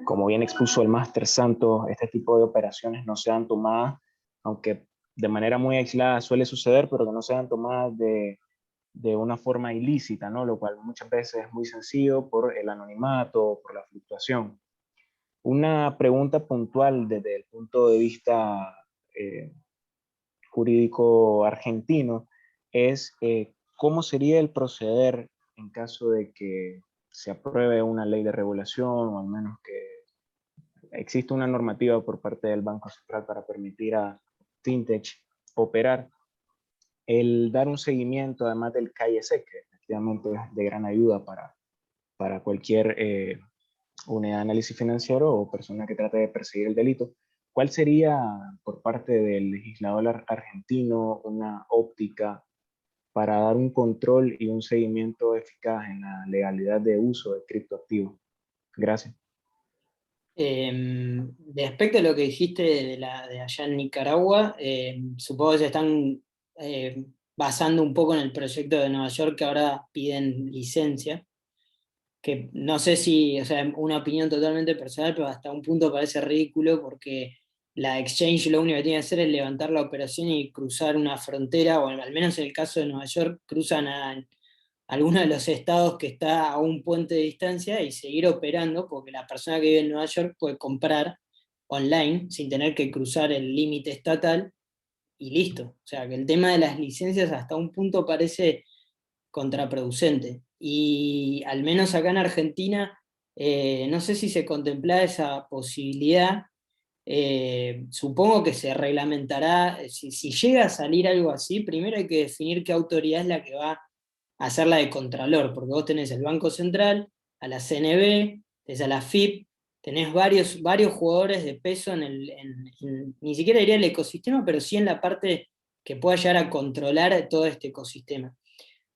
como bien expuso el máster Santos, este tipo de operaciones no sean tomadas, aunque de manera muy aislada suele suceder, pero que no sean tomadas de una forma ilícita, ¿no? Lo cual muchas veces es muy sencillo por el anonimato, por la fluctuación. Una pregunta puntual desde el punto de vista jurídico argentino es ¿cómo sería el proceder en caso de que se apruebe una ley de regulación o al menos que exista una normativa por parte del Banco Central para permitir a fintech operar? El dar un seguimiento además del KYC, que efectivamente es de gran ayuda para cualquier unidad de análisis financiero o persona que trate de perseguir el delito. ¿Cuál sería por parte del legislador argentino una óptica para dar un control y un seguimiento eficaz en la legalidad de uso de criptoactivos? Gracias. Respecto a lo que dijiste de allá en Nicaragua, supongo que se están basando un poco en el proyecto de Nueva York, que ahora piden licencia, que no sé si, o sea, una opinión totalmente personal, pero hasta un punto parece ridículo, porque la exchange lo único que tiene que hacer es levantar la operación y cruzar una frontera, o al menos en el caso de Nueva York, cruzan a alguno de los estados que está a un puente de distancia y seguir operando, porque la persona que vive en Nueva York puede comprar online sin tener que cruzar el límite estatal y listo. O sea, que el tema de las licencias hasta un punto parece contraproducente. Y al menos acá en Argentina, no sé si se contempla esa posibilidad. Supongo que se reglamentará, si llega a salir algo así, primero hay que definir qué autoridad es la que va a hacer la de contralor, porque vos tenés el Banco Central, a la CNB, tenés a la FIP, tenés varios jugadores de peso ni siquiera diría el ecosistema, pero sí en la parte que pueda llegar a controlar todo este ecosistema.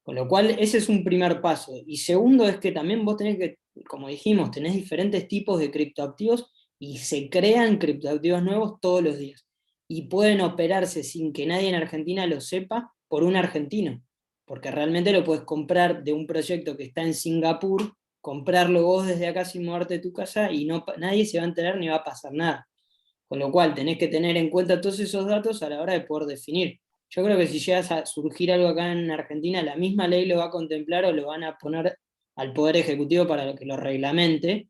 Con lo cual, ese es un primer paso. Y segundo es que también vos tenés que, como dijimos, tenés diferentes tipos de criptoactivos y se crean criptoactivos nuevos todos los días. Y pueden operarse sin que nadie en Argentina lo sepa por un argentino. Porque realmente lo puedes comprar de un proyecto que está en Singapur, comprarlo vos desde acá sin moverte de tu casa y nadie se va a enterar ni va a pasar nada. Con lo cual, tenés que tener en cuenta todos esos datos a la hora de poder definir. Yo creo que si llegas a surgir algo acá en Argentina, la misma ley lo va a contemplar o lo van a poner al Poder Ejecutivo para que lo reglamente,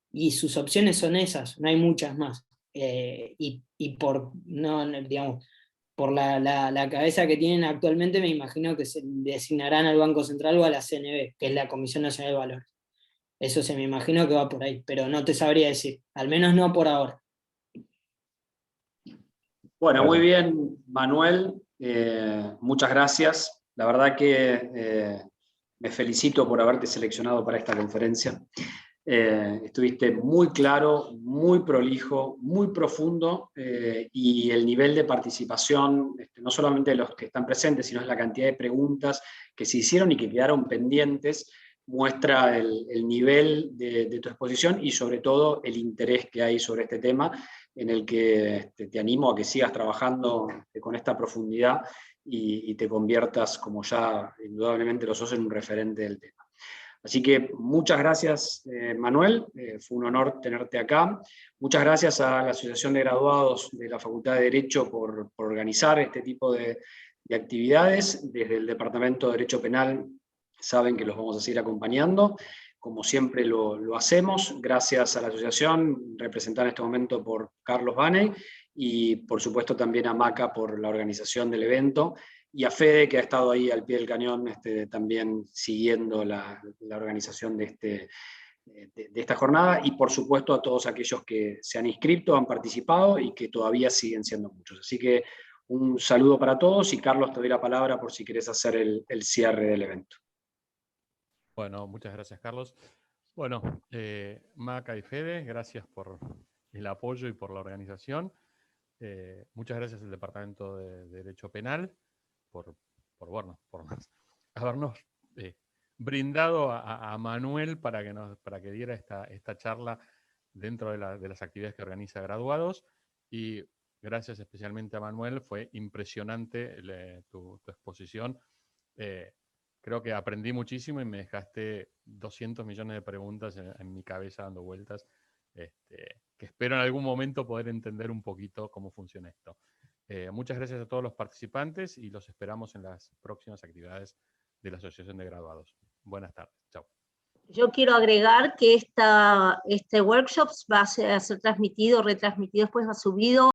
y sus opciones son esas, no hay muchas más. Y por, digamos, por la cabeza que tienen actualmente, me imagino que se designarán al Banco Central o a la CNB, que es la Comisión Nacional de Valores. Eso se me imagino que va por ahí, pero no te sabría decir, al menos no por ahora. Bueno, muy bien, Manuel. Muchas gracias. La verdad que me felicito por haberte seleccionado para esta conferencia. Estuviste muy claro, muy prolijo, muy profundo, y el nivel de participación, no solamente de los que están presentes, sino la cantidad de preguntas que se hicieron y que quedaron pendientes, muestra el nivel de tu exposición y sobre todo el interés que hay sobre este tema, en el que te animo a que sigas trabajando con esta profundidad y te conviertas, como ya indudablemente lo sos, en un referente del tema. Así que muchas gracias, Manuel, fue un honor tenerte acá. Muchas gracias a la Asociación de Graduados de la Facultad de Derecho por organizar este tipo de actividades. Desde el Departamento de Derecho Penal saben que los vamos a seguir acompañando, como siempre lo hacemos. Gracias a la asociación, representada en este momento por Carlos Baney, y por supuesto también a Maca por la organización del evento, y a Fede, que ha estado ahí al pie del cañón, también siguiendo la organización de esta jornada, y por supuesto a todos aquellos que se han inscrito, han participado y que todavía siguen siendo muchos. Así que un saludo para todos, y Carlos, te doy la palabra por si querés hacer el cierre del evento. Bueno, muchas gracias, Carlos. Bueno, Maca y Fede, gracias por el apoyo y por la organización. Muchas gracias al Departamento de Derecho Penal por habernos brindado a Manuel para que diera esta charla dentro de las actividades que organiza Graduados, y gracias especialmente a Manuel, fue impresionante tu exposición. Creo que aprendí muchísimo y me dejaste 200 millones de preguntas en mi cabeza dando vueltas, que espero en algún momento poder entender un poquito cómo funciona esto. Muchas gracias a todos los participantes y los esperamos en las próximas actividades de la Asociación de Graduados. Buenas tardes. Chao. Yo quiero agregar que este workshop va a ser transmitido, retransmitido, después va subido